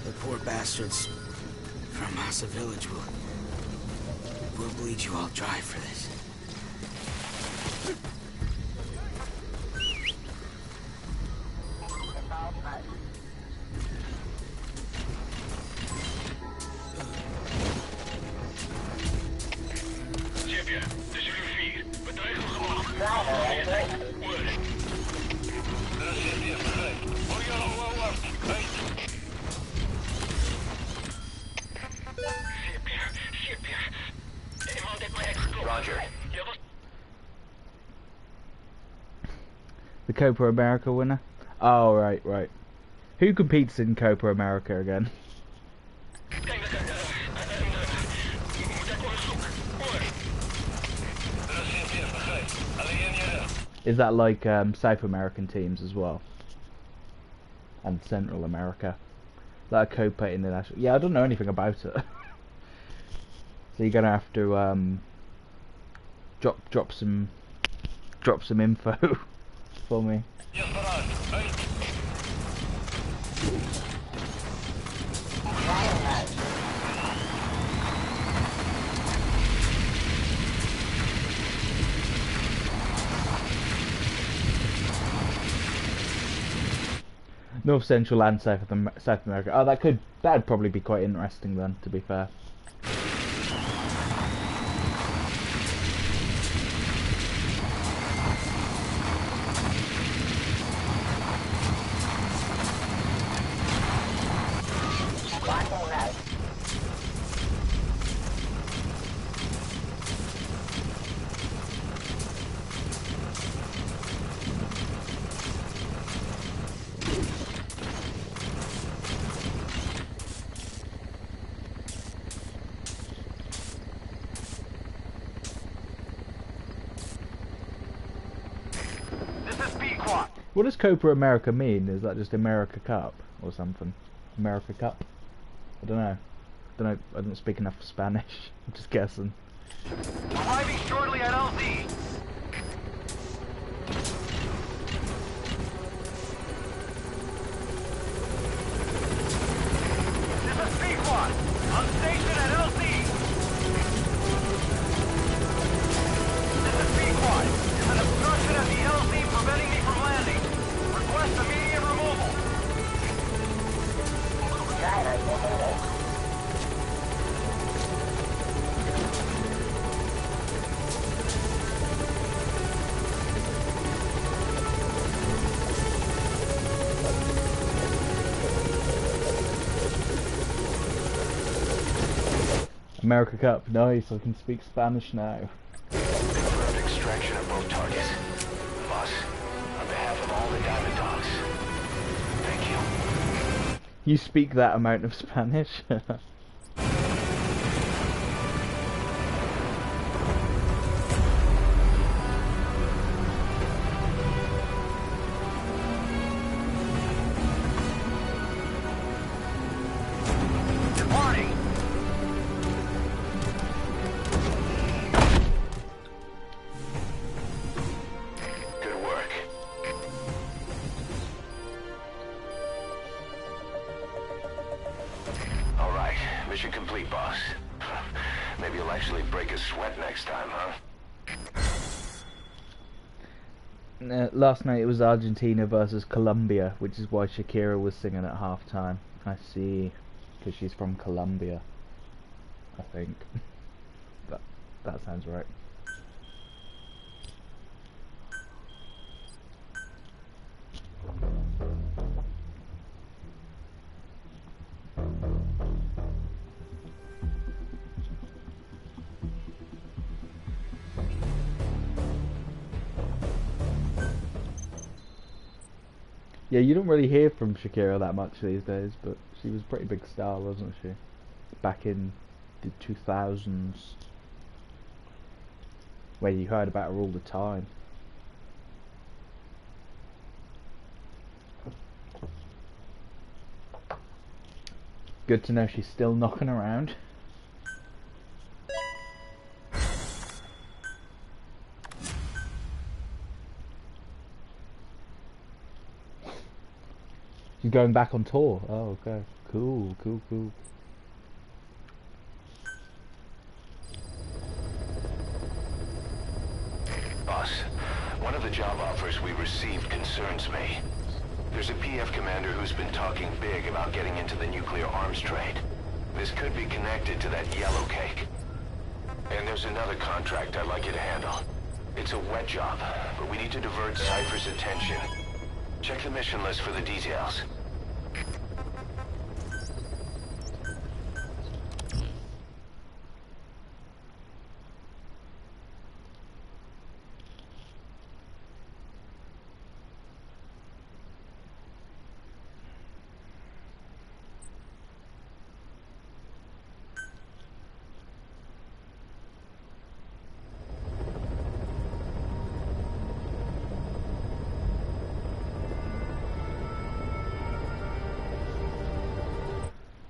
I: The poor bastards from Massa Village will bleed you all dry for this.
A: Roger.
B: The Copa America winner? Oh, right. Who competes in Copa America again? Is that like South American teams as well? And Central America? Like a Copa International? Yeah, I don't know anything about it. So you're gonna have to drop some info for me. North Central and South America. Oh, that'd probably be quite interesting then, to be fair. What does Copa America mean? Is that just America Cup or something? America Cup? I don't know. I don't speak enough Spanish. I'm just guessing.
H: Arriving shortly at LZ. This is Pequod. On station at LZ. This is Pequod. There's an obstruction at the LZ preventing me from landing. Request immediate removal.
B: America Cup, nice, I can speak Spanish now.
A: Confirmed extraction of both targets. Boss, on behalf of all the Diamond Dogs, thank you.
B: You speak that amount of Spanish?
H: Departing.
A: Good work. All right, mission complete, boss. Maybe you'll actually break a sweat next time, huh?
B: Last night it was Argentina versus Colombia, which is why Shakira was singing at half-time. I see, because she's from Colombia, I think. That sounds right. Yeah, you don't really hear from Shakira that much these days, but she was a pretty big star, wasn't she? Back in the 2000s, where you heard about her all the time. Good to know she's still knocking around. She's going back on tour. Oh, okay. Cool.
A: Boss, one of the job offers we received concerns me. There's a PF commander who's been talking big about getting into the nuclear arms trade. This could be connected to that yellow cake. And there's another contract I'd like you to handle. It's a wet job, but we need to divert Cypher's attention. Check the mission list for the details.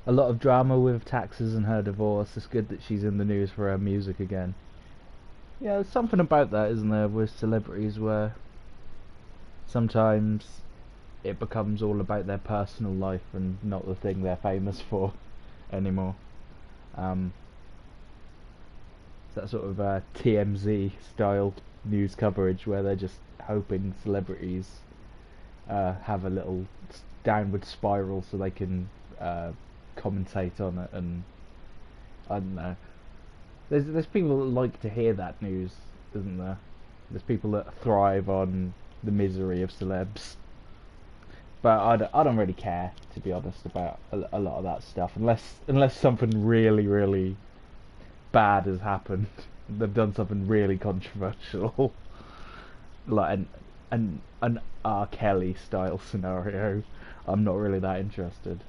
B: a lot of drama with taxes and her divorce. It's good that she's in the news for her music again. Yeah, there's something about that, isn't there, with celebrities where sometimes it becomes all about their personal life and not the thing they're famous for anymore. That sort of TMZ style news coverage where they're just hoping celebrities have a little downward spiral so they can commentate on it, and I don't know. There's people that like to hear that news, isn't there? There's people that thrive on the misery of celebs. But I don't really care, to be honest, about a lot of that stuff, unless something really, really bad has happened. They've done something really controversial, like an R. Kelly style scenario. I'm not really that interested.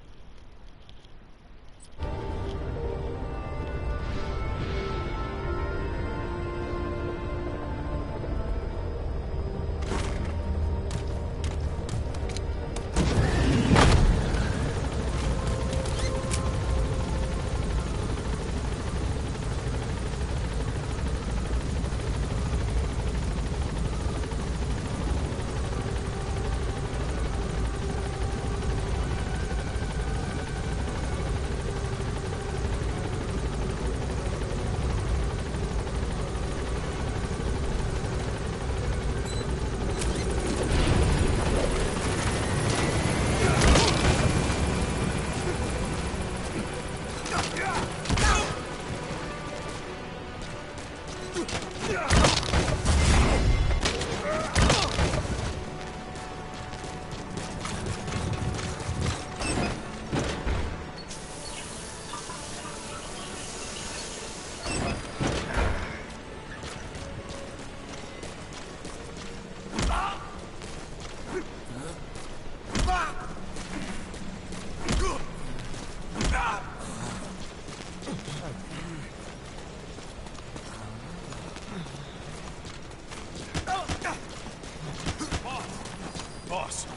F: Boss.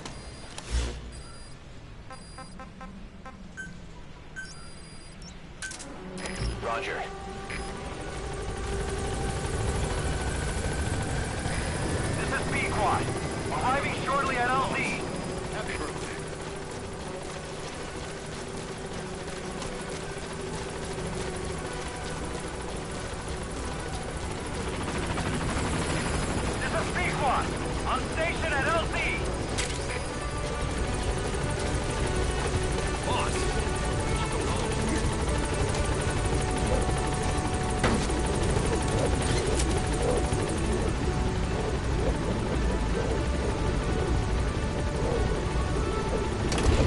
A: Roger.
H: This is B-Quad. Arriving shortly at LZ. This is B-Quad. On station at LZ.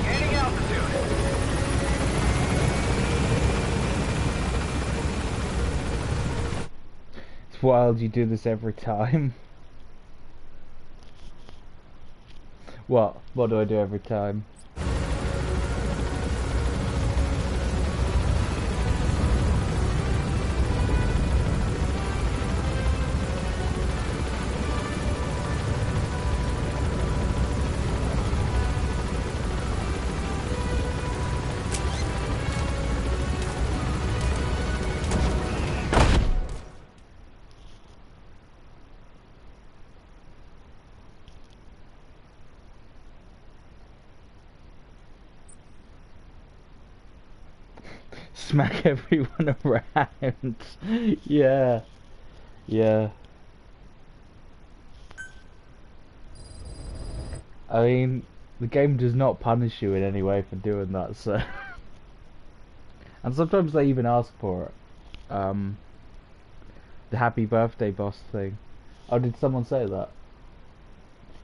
H: Gaining altitude.
B: It's wild you do this every time. What? What do I do every time? Smack everyone around. Yeah. Yeah. I mean, the game does not punish you in any way for doing that, so... And sometimes they even ask for it. The happy birthday boss thing. Oh, did someone say that?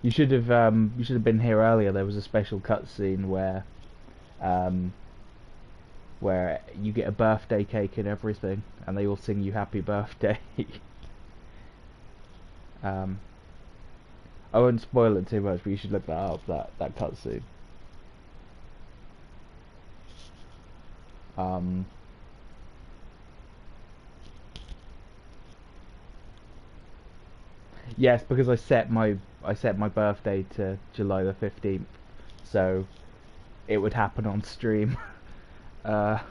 B: You should have been here earlier. There was a special cutscene where you get a birthday cake and everything, and they all sing you happy birthday. I won't spoil it too much, but you should look that up, that cutscene. Yes, because I set my birthday to July the 15th, so it would happen on stream. But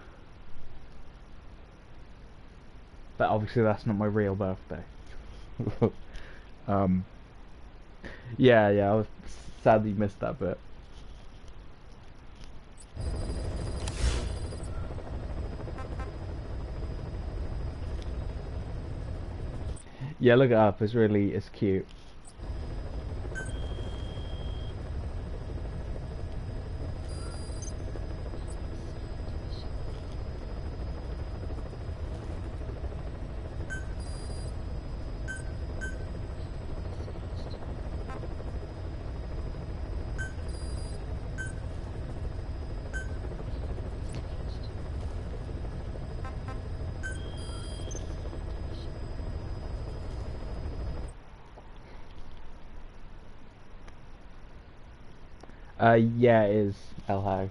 B: obviously that's not my real birthday. Yeah, I was sadly missed that bit. Yeah, look it up. It's cute. Yeah, it is El Hag.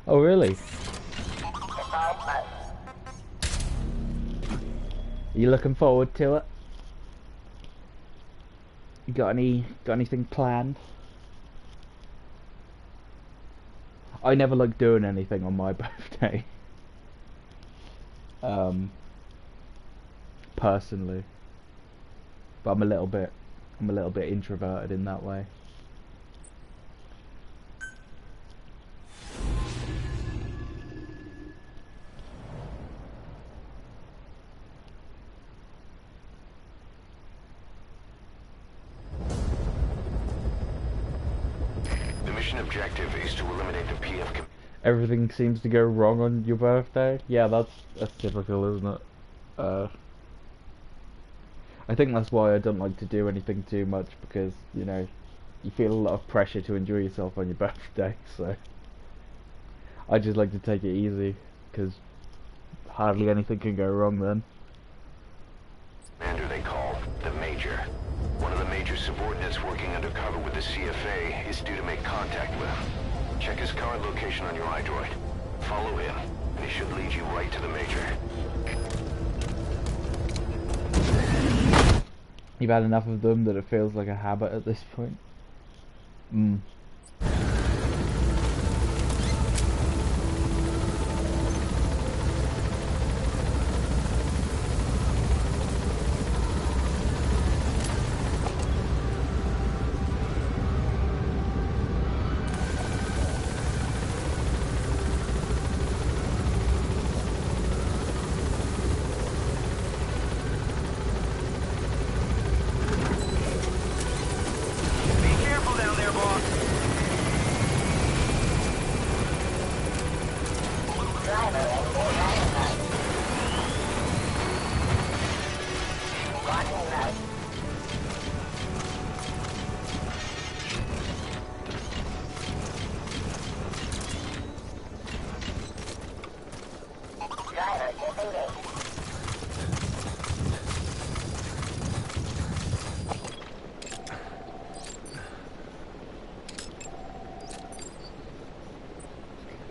B: Oh really? Are you looking forward to it? You got anything planned? I never like doing anything on my birthday. Personally. But I'm a little bit introverted in that way.
A: Objective is to eliminate the PF.
B: Everything seems to go wrong on your birthday. Yeah, that's typical, isn't it? I think that's why I don't like to do anything too much, because you know you feel a lot of pressure to enjoy yourself on your birthday. So I just like to take it easy, because hardly anything can go wrong then.
A: Commander they call the Major. One of the Major's subordinates working undercover with the CFA is due to make contact with him. Check his current location on your iDroid. Follow him, and he should lead you right to the Major.
B: You've had enough of them that it feels like a habit at this point.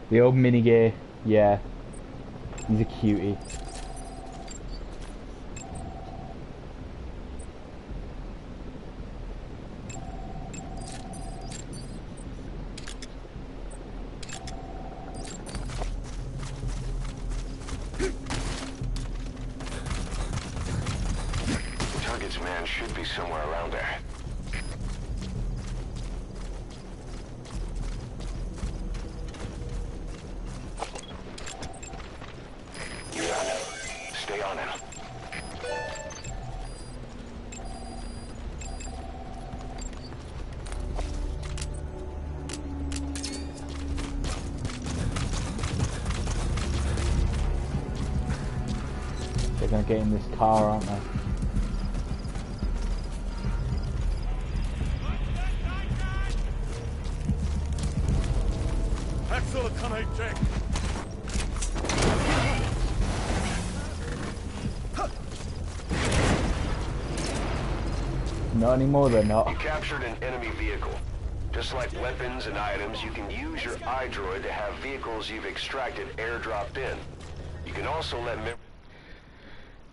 B: The old Minigear, yeah, he's a cutie.
A: Target's man should be somewhere around there. Stay on him.
B: They're gonna get in this car, aren't they?
F: zullen kan hy Jack.
B: Not anymore, they're not.
A: You captured an enemy vehicle. Just like weapons and items, you can use your iDroid to have vehicles you've extracted airdropped in. You can also let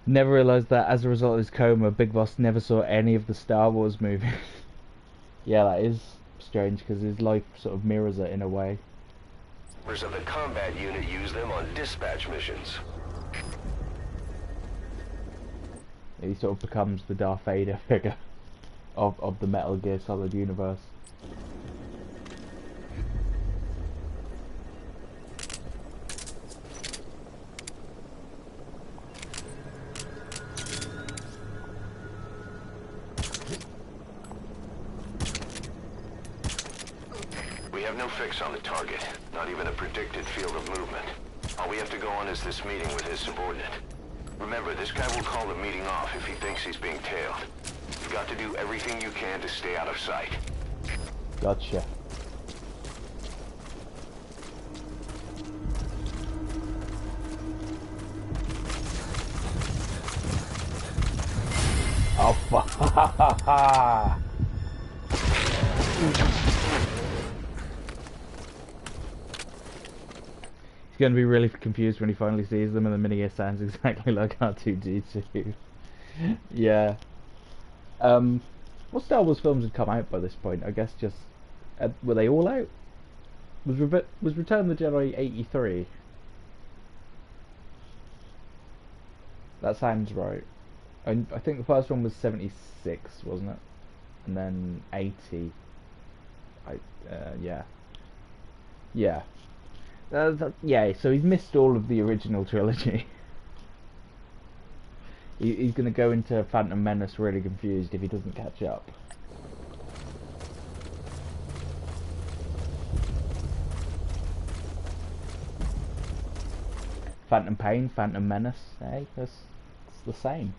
B: Never realised that as a result of his coma, Big Boss never saw any of the Star Wars movies. Yeah, that is strange because his life sort of mirrors it in a way.
A: members of the combat unit use them on dispatch missions.
B: He sort of becomes the Darth Vader figure of the Metal Gear Solid universe.
A: We have no fix on the target, not even a predicted field of movement. All we have to go on is this meeting with his subordinate. Remember, this guy will call the meeting off if he thinks he's being tailed. You've got to do everything you can to stay out of sight.
B: Gotcha. Oh, fuck. He's going to be really confused when he finally sees them, and the Mini-Gear sounds exactly like R2-D2. Yeah. What Star Wars films had come out by this point? I guess just... were they all out? Was Return of the Jedi 83? That sounds right. I think the first one was 76, wasn't it? And then 80. Yeah. Yeah. Yeah, so he's missed all of the original trilogy. He's going to go into Phantom Menace really confused if he doesn't catch up. Phantom Pain, Phantom Menace, hey, it's the same.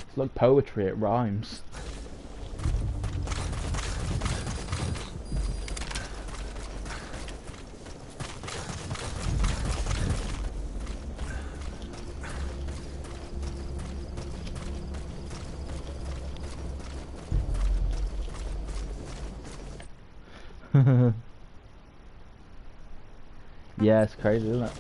B: It's like poetry, it rhymes. Yeah, it's crazy, isn't it?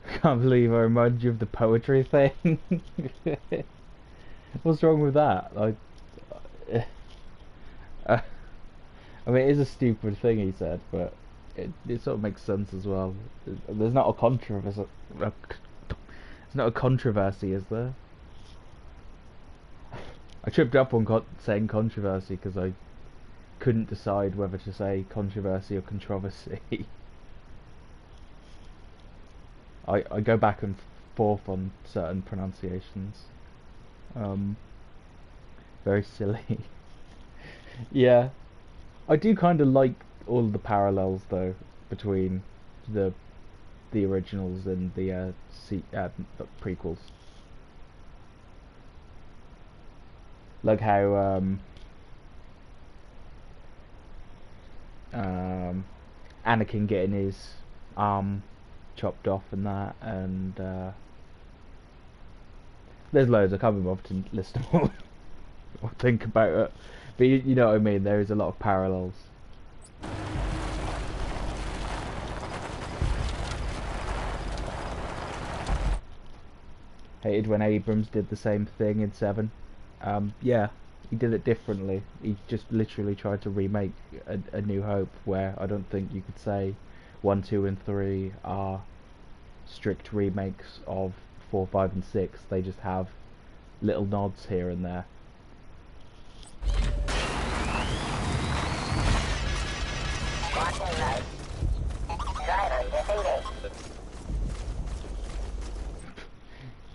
B: I can't believe I reminded you of the poetry thing. What's wrong with that? Like, I mean, it is a stupid thing he said, but it sort of makes sense as well. There's not a controversy. There's not a controversy, is there? I tripped up on saying controversy because I couldn't decide whether to say controversy or controversy. I go back and forth on certain pronunciations. Very silly. Yeah, I do kind of like all the parallels though between the originals and the prequels. Like how Anakin getting his arm chopped off and that, and there's loads. I can't be bothered to list them all or think about it, but you know what I mean. There is a lot of parallels. Hated when Abrams did the same thing in 7. Yeah, he did it differently. He just literally tried to remake a New Hope, where I don't think you could say 1, 2 and 3 are strict remakes of 4, 5 and 6. They just have little nods here and there.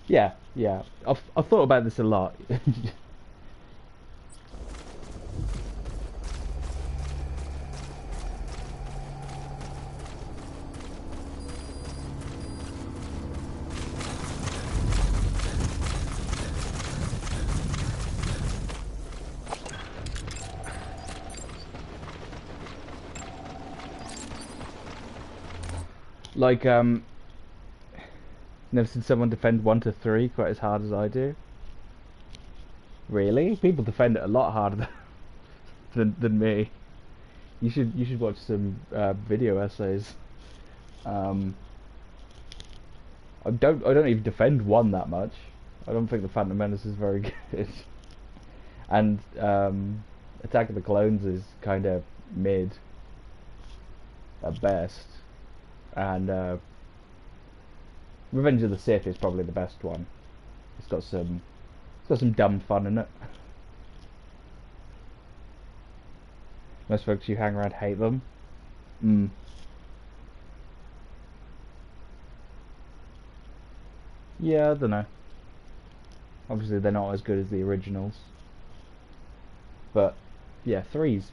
B: Yeah, yeah. I've thought about this a lot. Like, never seen someone defend 1 to 3 quite as hard as I do. Really? People defend it a lot harder than me. You should watch some video essays. I don't even defend 1 that much. I don't think the Phantom Menace is very good. And Attack of the Clones is kind of mid at best. And Revenge of the Sith is probably the best one. It's got some dumb fun in it. Most folks you hang around hate them. Yeah, I don't know. Obviously they're not as good as the originals. But yeah, three's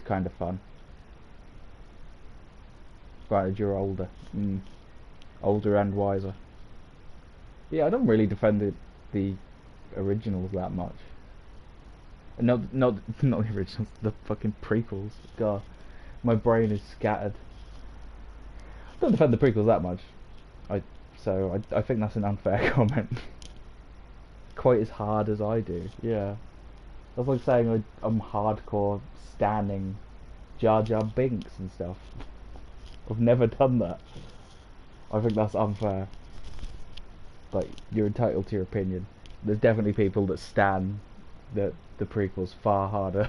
B: kind of fun. Granted, you're older. Older and wiser. Yeah, I don't really defend the originals that much. Not the originals, the fucking prequels. God, my brain is scattered. I don't defend the prequels that much. I think that's an unfair comment. Quite as hard as I do. Yeah, that's like saying I'm hardcore standing Jar Jar Binks and stuff. I've never done that. I think that's unfair. But you're entitled to your opinion. There's definitely people that stan the prequels far harder.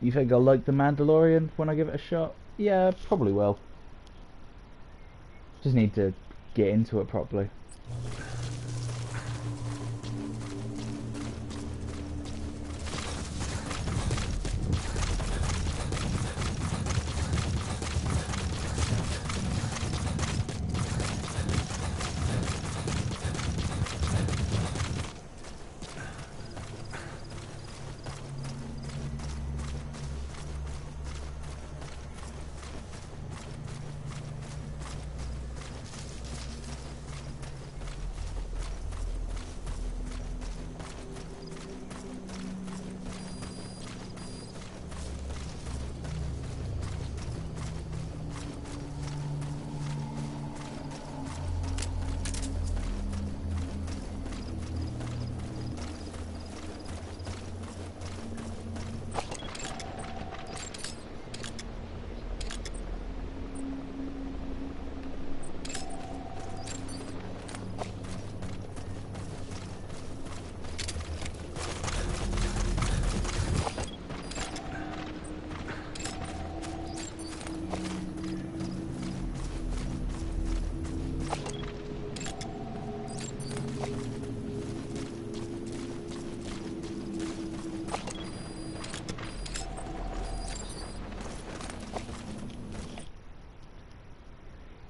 B: You think I'll like The Mandalorian when I give it a shot? Yeah, probably will. Just need to get into it properly.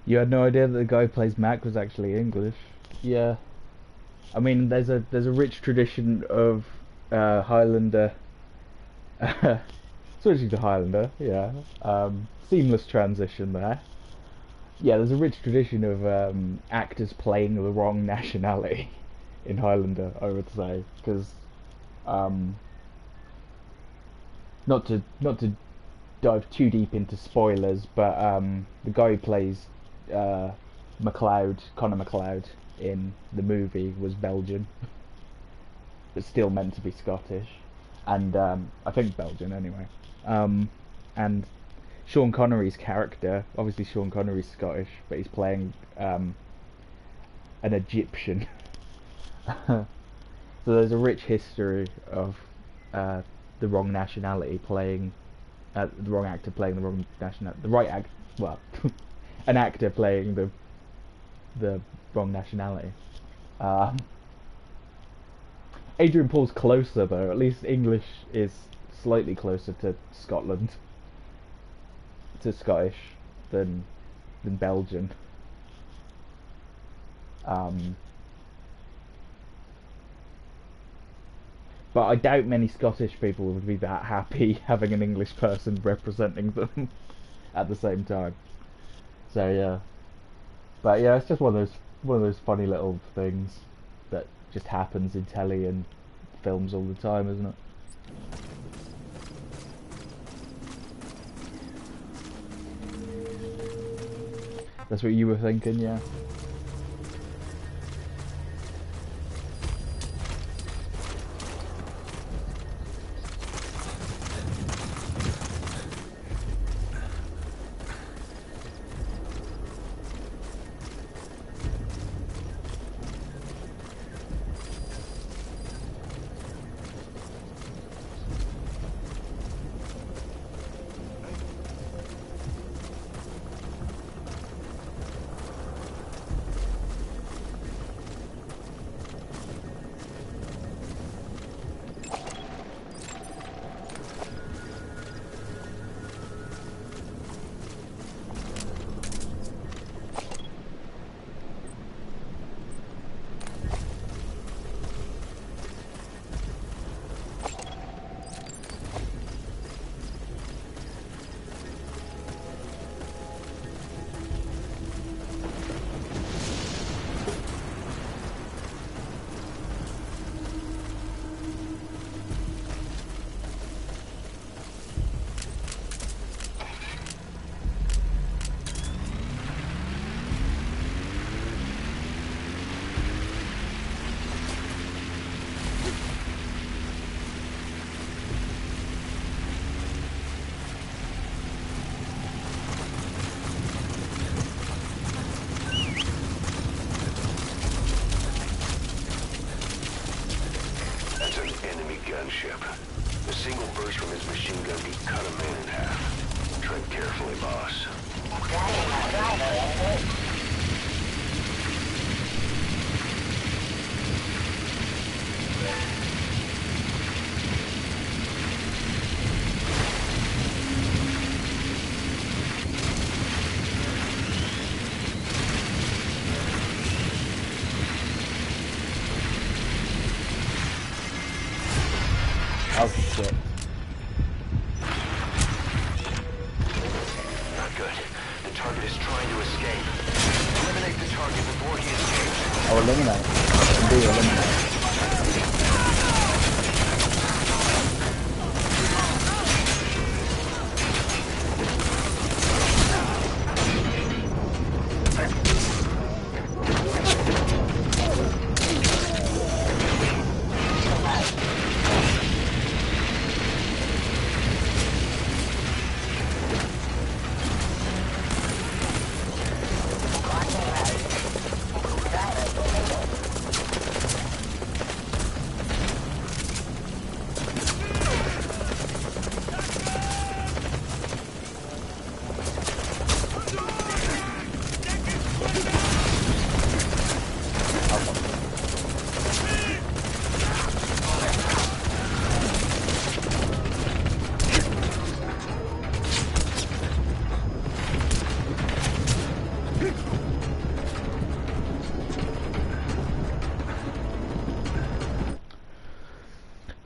B: You had no idea that the guy who plays Mac was actually English. Yeah. I mean, there's a rich tradition of Highlander. Switching to Highlander, yeah. Seamless transition there. Yeah, there's a rich tradition of actors playing the wrong nationality in Highlander, I would say, because not to dive too deep into spoilers, but the guy who plays MacLeod, Connor MacLeod, in the movie was Belgian, but still meant to be Scottish, and I think Belgian anyway. And Sean Connery's character, obviously Sean Connery's Scottish, but he's playing an Egyptian. So there's a rich history of the wrong nationality playing, the wrong actor playing the wrong nationality, an actor playing the wrong nationality. Adrian Paul's closer though, at least English is slightly closer to Scotland, to Scottish, than Belgian. But I doubt many Scottish people would be that happy having an English person representing them at the same time. So yeah, but yeah, it's just one of those funny little things that just happens in telly and films all the time, isn't it? That's what you were thinking, yeah?
A: Gunship. A single burst from his machine gun could cut a man in half. Tread carefully, boss.
B: Oh shit.
A: Not good. The target is trying to escape. Eliminate the target before he escapes.
B: Oh, eliminate. Indeed, eliminate.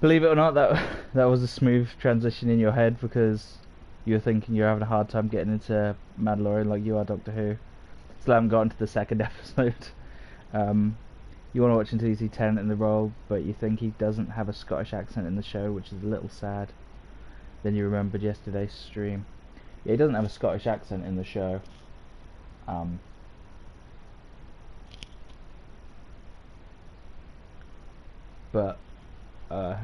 B: Believe it or not, that was a smooth transition in your head because you were thinking you're having a hard time getting into Mandalorian like you are Doctor Who. Still haven't gotten to the second episode. You want to watch until you see Tennant in the role, but you think he doesn't have a Scottish accent in the show, which is a little sad. Then you remembered yesterday's stream. Yeah, he doesn't have a Scottish accent in the show. But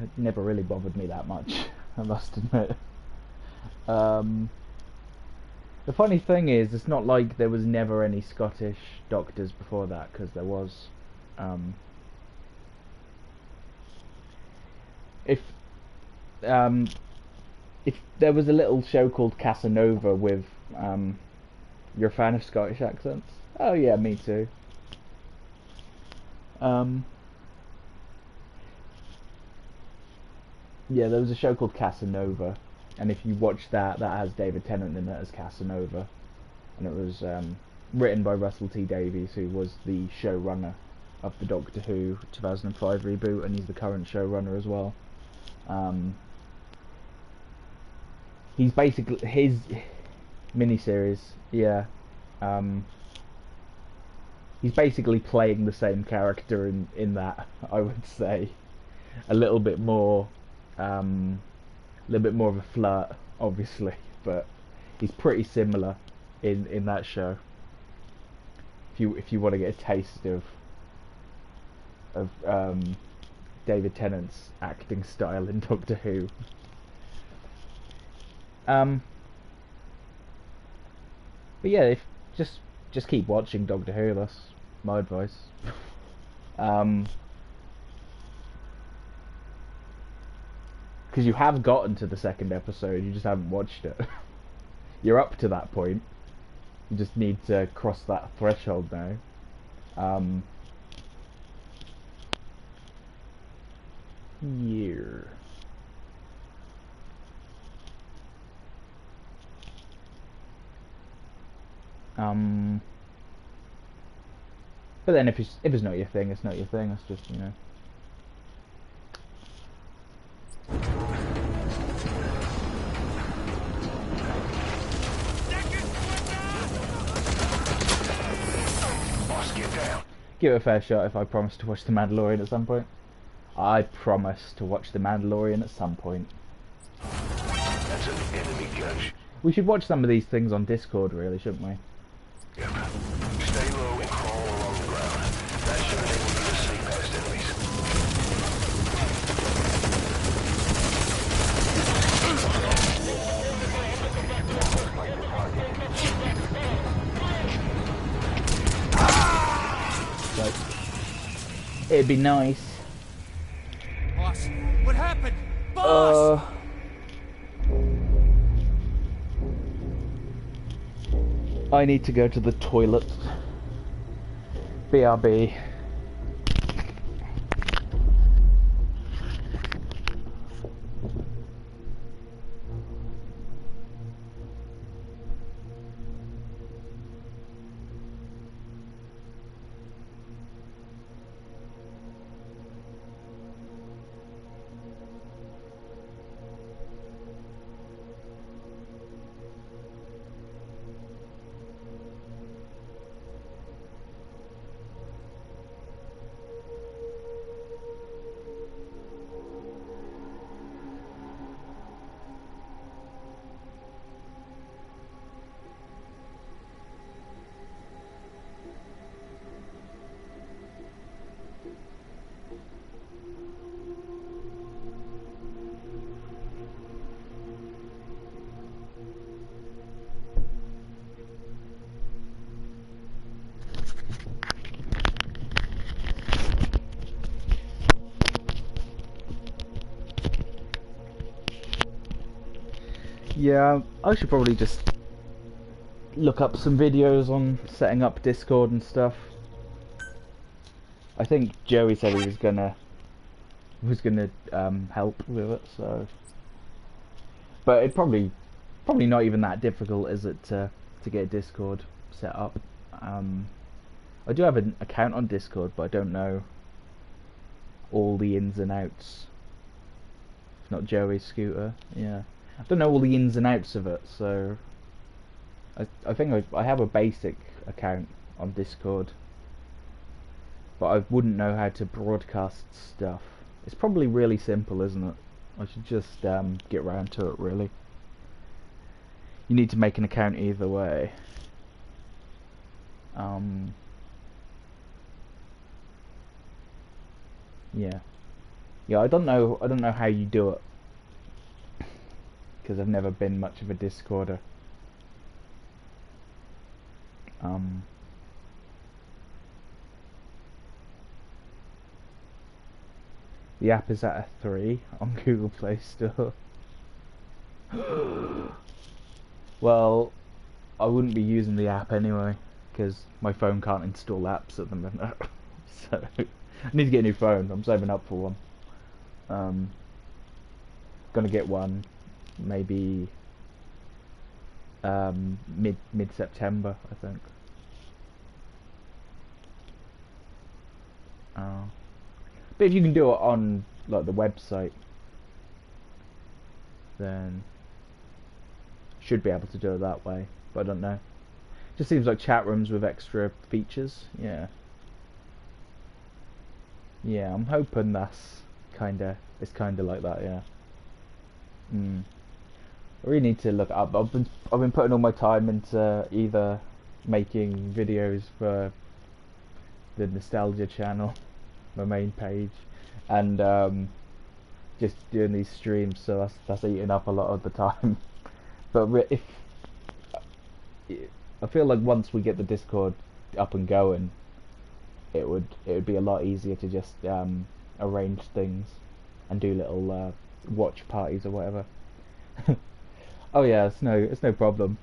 B: it never really bothered me that much, I must admit. The funny thing is, it's not like there was never any Scottish doctors before that, because there was. If there was a little show called Casanova with, you're a fan of Scottish accents? Oh yeah, me too. Yeah, there was a show called Casanova, and if you watch that has David Tennant in it as Casanova, and it was written by Russell T Davies, who was the showrunner of the Doctor Who 2005 reboot, and he's the current showrunner as well. He's basically his miniseries, yeah. He's basically playing the same character in that, I would say, a little bit more of a flirt, obviously, but he's pretty similar in that show. If you want to get a taste of David Tennant's acting style in Doctor Who. But yeah, just keep watching Doctor Who. That's my advice. Because you have gotten to the second episode, you just haven't watched it. You're up to that point. You just need to cross that threshold now. Year. But then if it's not your thing, it's not your thing. It's just, you know.
A: Boss, get down.
B: Give it a fair shot if I promise to watch The Mandalorian at some point. I promise to watch The Mandalorian at some point.
A: That's an enemy gun.
B: We should watch some of these things on Discord, really, shouldn't we?
A: Yep. Stay low and crawl along the ground. That should enable you to see past enemies.
B: Like, it'd be nice.
F: Boss, what happened? Boss!
B: I need to go to the toilet. BRB. Yeah, I should probably just look up some videos on setting up Discord and stuff. I think Joey said he was gonna help with it, so. But it probably not even that difficult, is it, to get Discord set up? I do have an account on Discord, but I don't know all the ins and outs not Joey's scooter. Yeah, I don't know all the ins and outs of it, so I think I have a basic account on Discord, but I wouldn't know how to broadcast stuff. It's probably really simple, isn't it? I should just get round to it, really. You need to make an account either way. Yeah, I don't know how you do it, because I've never been much of a Discorder. The app is at a 3 on Google Play Store. Well, I wouldn't be using the app anyway, because my phone can't install apps at the minute. So I need to get a new phone. I'm saving up for one. Gonna get one maybe mid-September, I think. But if you can do it on like the website, then should be able to do it that way. But I don't know. Just seems like chat rooms with extra features. Yeah, I'm hoping it's kinda like that. Yeah. I really need to look up. I've been putting all my time into either making videos for the Nostalgia channel, my main page, and just doing these streams, so that's eating up a lot of the time. But if I feel like once we get the Discord up and going, it would be a lot easier to just arrange things and do little watch parties or whatever. Oh yeah, it's no problem.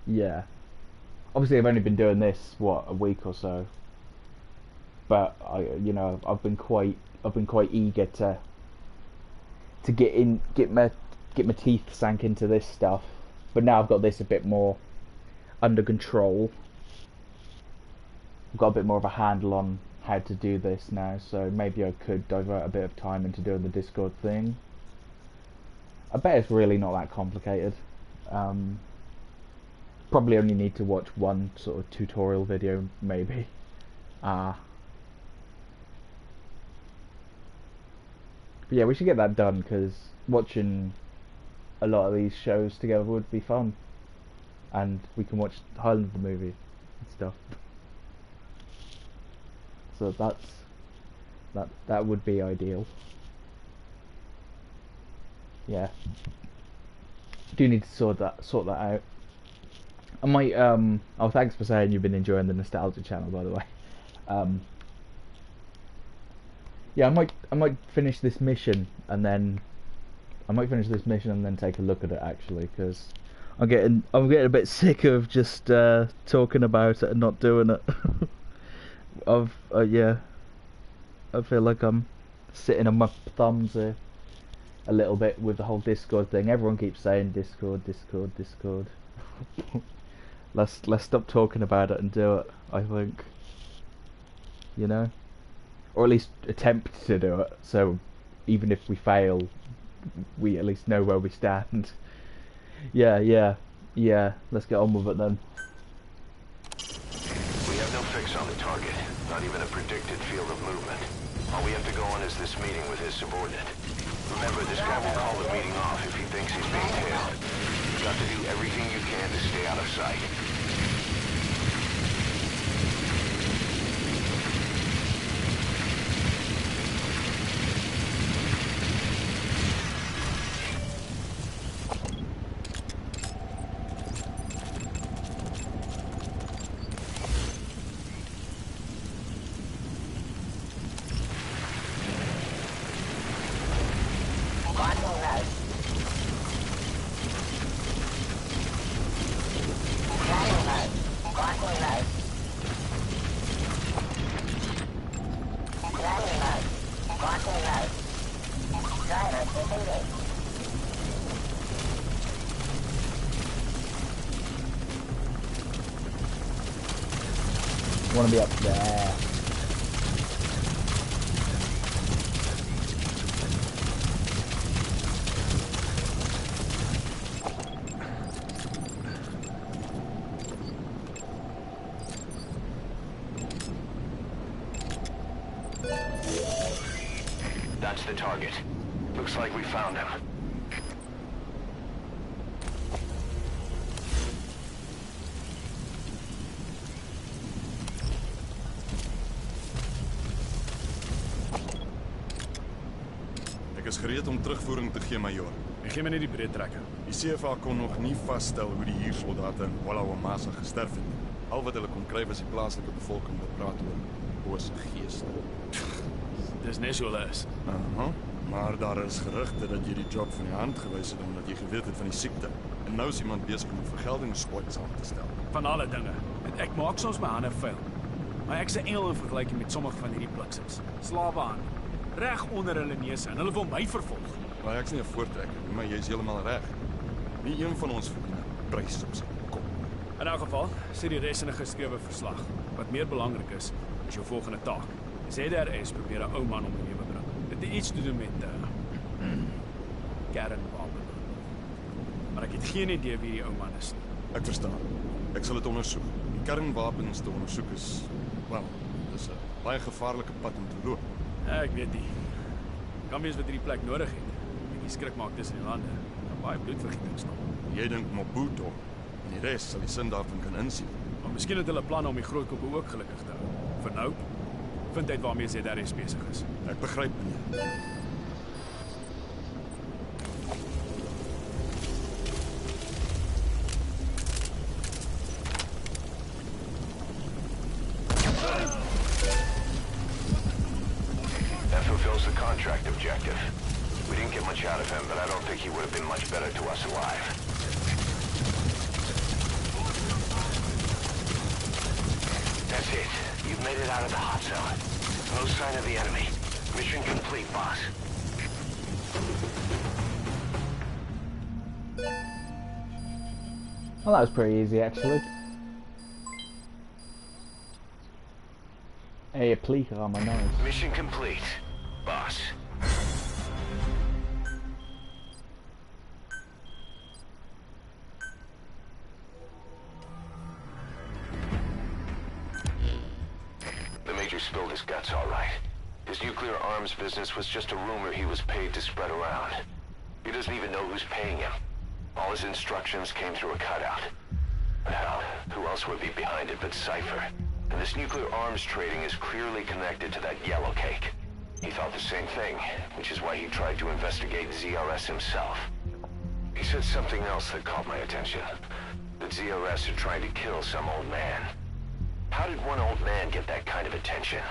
B: Yeah, obviously I've only been doing this a week or so, but I've been quite eager to get my teeth sank into this stuff. But now I've got this a bit more under control. I've got a bit more of a handle on how to do this now, so maybe I could divert a bit of time into doing the Discord thing. I bet it's really not that complicated. Probably only need to watch one sort of tutorial video, maybe. But yeah, we should get that done, because watching a lot of these shows together would be fun, and we can watch Highlander the movie and stuff. So that would be ideal. Yeah, do need to sort that out. I might oh, thanks for saying you've been enjoying the Nostalgia channel, by the way. Yeah, I might finish this mission and then take a look at it, actually, because I'm getting a bit sick of just talking about it and not doing it. Yeah, I feel like I'm sitting on my thumbs here a little bit with the whole Discord thing. Everyone keeps saying Discord. Let's stop talking about it and do it, I think. Or at least attempt to do it, so even if we fail, we at least know where we stand. Yeah, let's get on with it then.
A: We have no fix on the target, not even a predicted field of movement. All we have to go on is this meeting with his subordinate. Remember, this guy will call the meeting off if he thinks he's being tailed. You've got to do everything you can to stay out of sight.
B: Want to be up there.
A: the target. Looks like we found him.
D: Ek is gereed om terugvoering te gee, majoor.
C: En gee my net die breedtrekker.
D: Die CFA kon nog nie vasstel hoe die huursoldate in Wallawamasa gesterf het nie. Al wat hulle kon kry was die plaaslike bevolking wat praat oor bose geeste.
C: Dis net so hulle is.
D: Aha. Maar daar is gerugte dat jy die job van die hand gewys het omdat jy geweet het van die siekte. En nou is iemand besig om 'n vergeldingssquad saam te stel.
C: Van alle dinge. En ek maak soms my hande vuil. Maar ek's 'n engel in vergelyking met sommige van hierdie bliksems. Slawe aan. Reg onder hulle neuse en hulle wil my vervolg.
D: Maar ek's nie 'n voortrekker nie, maar jy's heeltemal reg. Nie een van ons verdien 'n prys op sy kop.
C: In elk geval, sê die res in 'n geskrewe verslag. Wat meer belangrik is jou volgende taak. ZRS probeer 'n ou man om die lewe bring. Dit het iets te doen met kernwapen. Maar ek het geen idee wie die ou man is nie.
D: Ek verstaan. Ek sal dit ondersoek. Die kernwapens te ondersoek is, wel, dis 'n baie gevaarlike pad om te loop.
C: Ek weet nie. Kan wees wat hierdie plek nodig het. Die skrik maak tussen die lande. Daar baie bloedvergieting staan.
D: Jy dink Mobutu en die res sal die sin daarvan kan insien.
C: Maar miskien het hulle planne om die groot koppe ook gelukkig te hou. Vir nou, vind uit waarmee ZRS besig is.
D: Ek begryp, meneer.
A: That fulfills the contract objective. We didn't get much out of him, but I don't think he would have been much better to us alive. That's it. You've made it out of the hot zone. No sign of the enemy. Mission complete, boss.
B: Well, that was pretty easy, actually. Hey, a pleaker on my nose.
A: Mission complete, boss. The Major spilled his guts, all right. His nuclear arms business was just a rumor he was paid to spread around. He doesn't even know who's paying him. All his instructions came through a cutout. Hell, who else would be behind it but Cypher? And this nuclear arms trading is clearly connected to that yellow cake. He thought the same thing, which is why he tried to investigate ZRS himself. He said something else that caught my attention. That ZRS are trying to kill some old man. How did one old man get that kind of attention?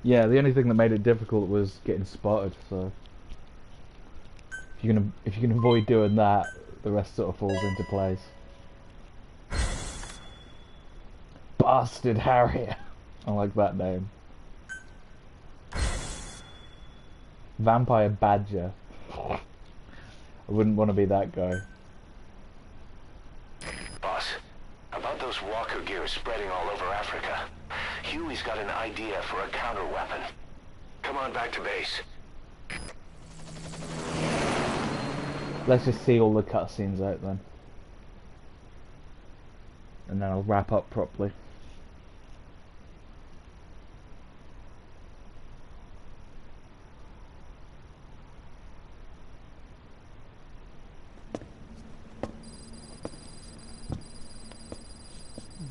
B: Yeah, the only thing that made it difficult was getting spotted, so if you can avoid doing that, the rest sort of falls into place. Bastard Harrier. I like that name. Vampire Badger. I wouldn't want to be that guy.
A: Boss, about those walker gears spreading all over Africa, Huey's got an idea for a counter-weapon. Come on back to base.
B: Let's just see all the cutscenes out then. And then I'll wrap up properly.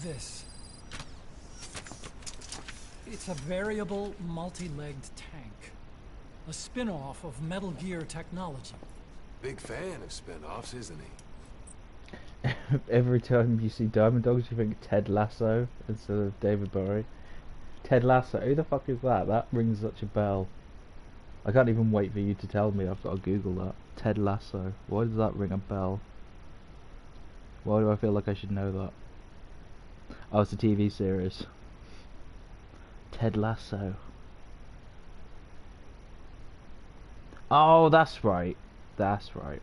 F: This. It's a variable, multi-legged tank. A spin-off of Metal Gear technology.
E: Big fan of spin-offs, isn't he?
B: Every time you see Diamond Dogs, you think Ted Lasso instead of David Bowie. Ted Lasso, who the fuck is that? That rings such a bell. I can't even wait for you to tell me. I've got to Google that. Ted Lasso. Why does that ring a bell? Why do I feel like I should know that? Oh, it's a TV series. Ted Lasso. Oh, that's right. That's right.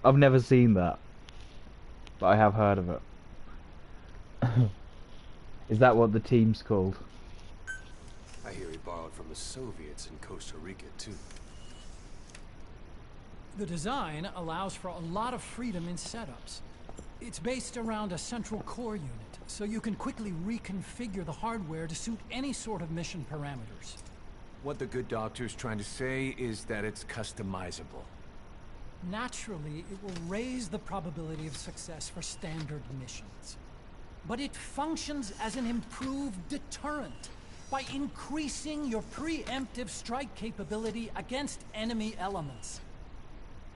B: I've never seen that, but I have heard of it. Is that what the team's called?
E: I hear he borrowed from the Soviets in Costa Rica, too.
F: The design allows for a lot of freedom in setups. It's based around a central core unit, so you can quickly reconfigure the hardware to suit any sort of mission parameters.
E: What the good doctor's trying to say is that it's customizable.
F: Naturally, it will raise the probability of success for standard missions. But it functions as an improved deterrent by increasing your preemptive strike capability against enemy elements.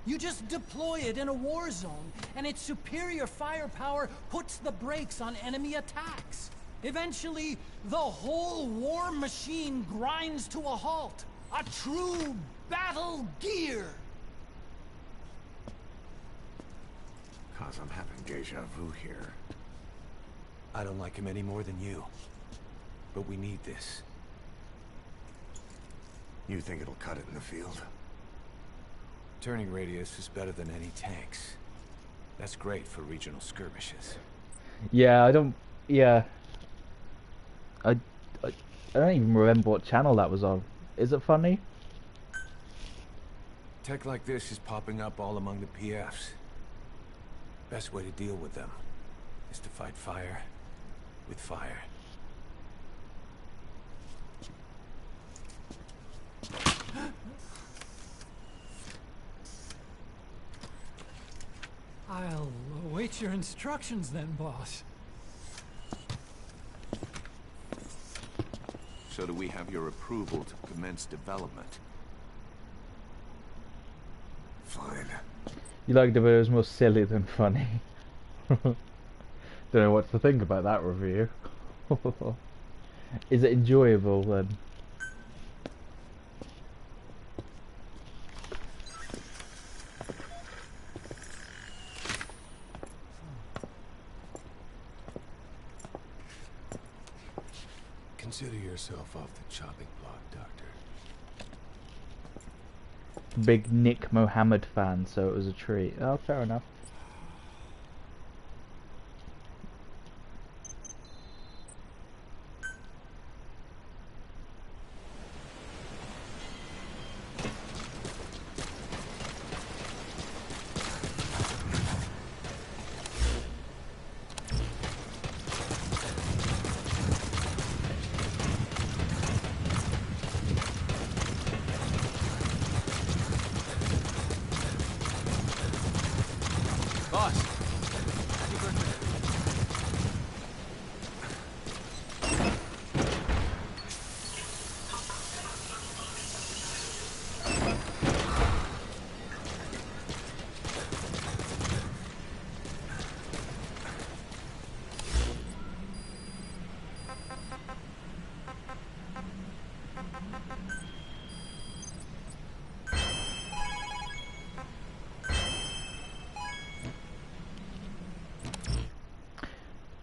F: You just deploy it in a war zone, and its superior firepower puts the brakes on enemy attacks. Eventually, the whole war machine grinds to a halt. A true battle gear!
E: Cause I'm having deja vu here. I don't like him any more than you. But we need this. You think it'll cut it in the field? Turning radius is better than any tanks. That's great for regional skirmishes.
B: Yeah, I don't even remember what channel that was on. Is it funny?
E: Tech like this is popping up all among the PFs. Best way to deal with them is to fight fire with fire.
F: I'll await your instructions then, boss.
J: So do we have your approval to commence development?
E: Fine.
B: You liked it, but it was more silly than funny. Don't know what to think about that review. Is it enjoyable then?
E: Consider yourself off the chopping block, Doctor.
B: Big Nick Mohammed fan, so it was a treat. Oh, fair enough.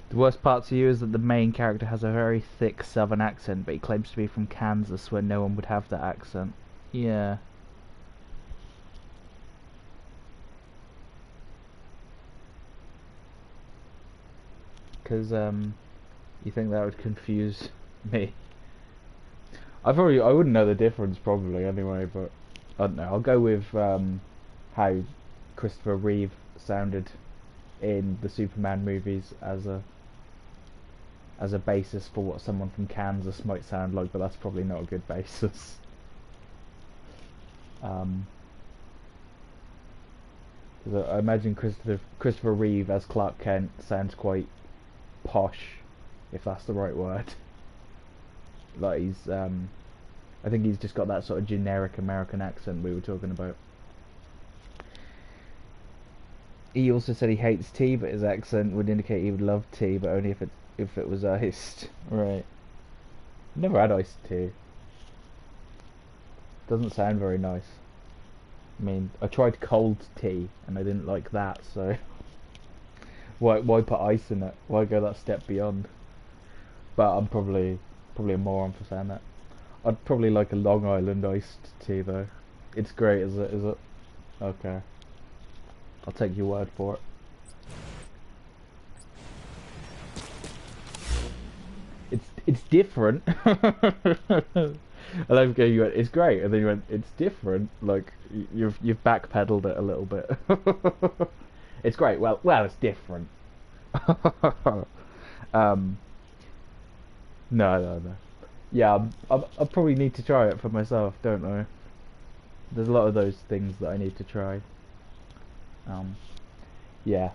B: The worst part to you is that the main character has a very thick southern accent, but he claims to be from Kansas, where no one would have that accent. Yeah. Because, you think that would confuse me? I wouldn't know the difference probably anyway, but I don't know. I'll go with how Christopher Reeve sounded in the Superman movies as a basis for what someone from Kansas might sound like, but that's probably not a good basis. I imagine Christopher Reeve as Clark Kent sounds quite posh, if that's the right word. Like he's, I think he's just got that sort of generic American accent we were talking about. He also said he hates tea, but his accent would indicate he would love tea, but only if it was iced. Right. Never had iced tea. Doesn't sound very nice. I mean, I tried cold tea and I didn't like that, so why put ice in it? Why go that step beyond? But I'm probably a moron for saying that. I'd probably like a Long Island iced tea though. It's great, is it? Okay. I'll take your word for it. It's different. I love going. You went, it's great, and then you went, it's different. Like you've backpedaled it a little bit. It's great. Well, it's different. No. Yeah, I probably need to try it for myself, don't I? There's a lot of those things that I need to try. Yeah.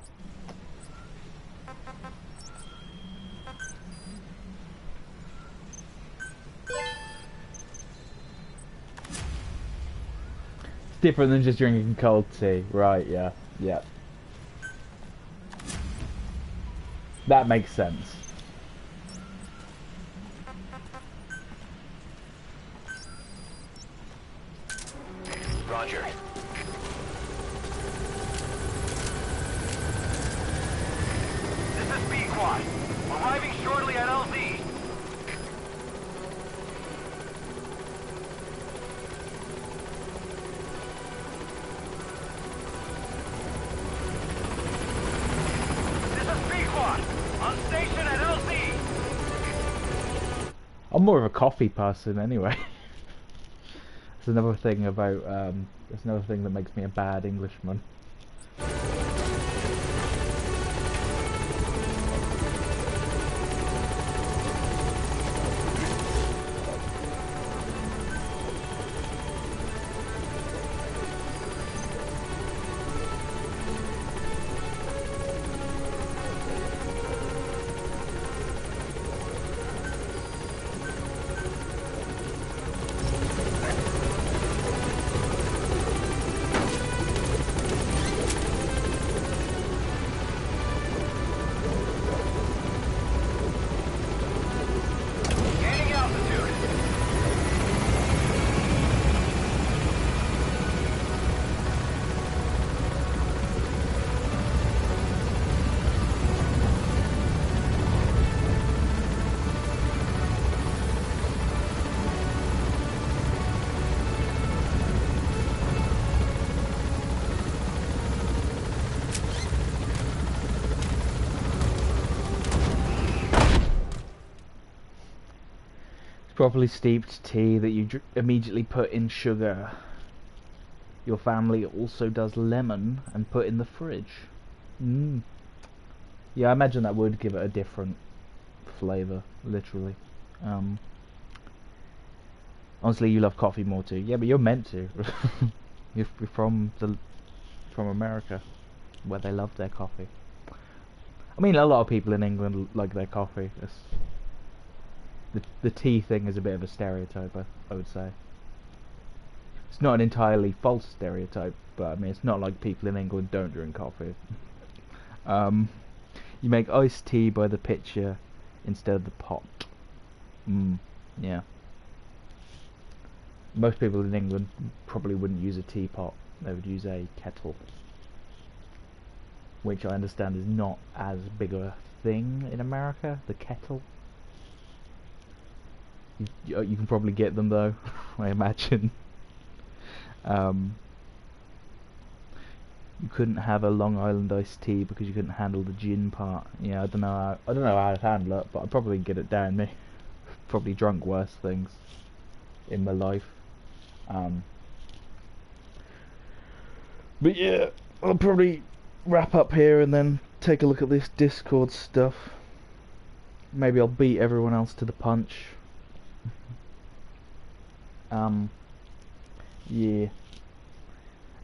B: Different than just drinking cold tea, right? Yeah, yeah. That makes sense.
A: Roger.
H: This is B-Quad. Arriving shortly at LZ. This is B-Quad. On station at LZ.
B: I'm more of a coffee person anyway. That's another thing about that's another thing that makes me a bad Englishman.
H: Gaining altitude.
B: Properly steeped tea that you immediately put in sugar. Your family also does lemon and put in the fridge. Yeah, I imagine that would give it a different flavour, literally. Honestly, you love coffee more too. Yeah, but you're meant to. You're from America, where they love their coffee. I mean, a lot of people in England like their coffee. The tea thing is a bit of a stereotype, I would say. It's not an entirely false stereotype, but I mean, it's not like people in England don't drink coffee. You make iced tea by the pitcher instead of the pot. Yeah. Most people in England probably wouldn't use a teapot, they would use a kettle. Which I understand is not as big a thing in America, the kettle. You can probably get them though, I imagine. You couldn't have a Long Island iced tea because you couldn't handle the gin part. Yeah, I don't know how to handle it, but I'd probably get it down me. Probably drunk worse things in my life. But yeah, I'll probably wrap up here and then take a look at this Discord stuff. Maybe I'll beat everyone else to the punch. Yeah,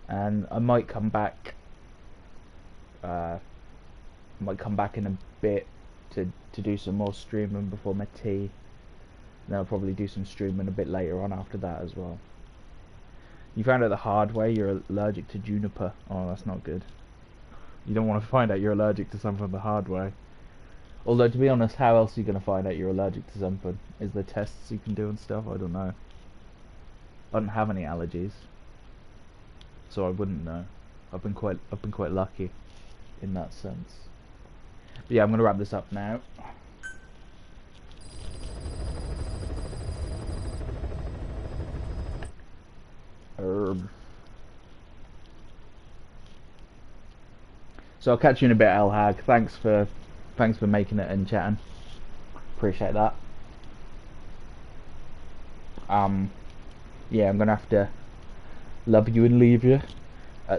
B: and I might come back. Might come back in a bit to do some more streaming before my tea. Then I'll probably do some streaming a bit later on after that as well. You found out the hard way you're allergic to juniper. Oh, that's not good. You don't want to find out you're allergic to something the hard way. Although, to be honest, how else are you going to find out you're allergic to something? Is there tests you can do and stuff? I don't know. I don't have any allergies, so I wouldn't know. I've been quite lucky in that sense. But yeah, I'm going to wrap this up now. So I'll catch you in a bit, El Hag. Thanks for making it and chatting. Appreciate that. Yeah, I'm gonna have to love you and leave you.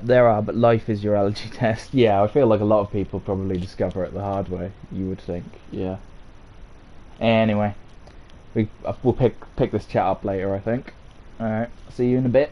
B: There are, but life is your allergy test. Yeah, I feel like a lot of people probably discover it the hard way. You would think, yeah. Anyway, we'll pick this chat up later, I think. All right, see you in a bit.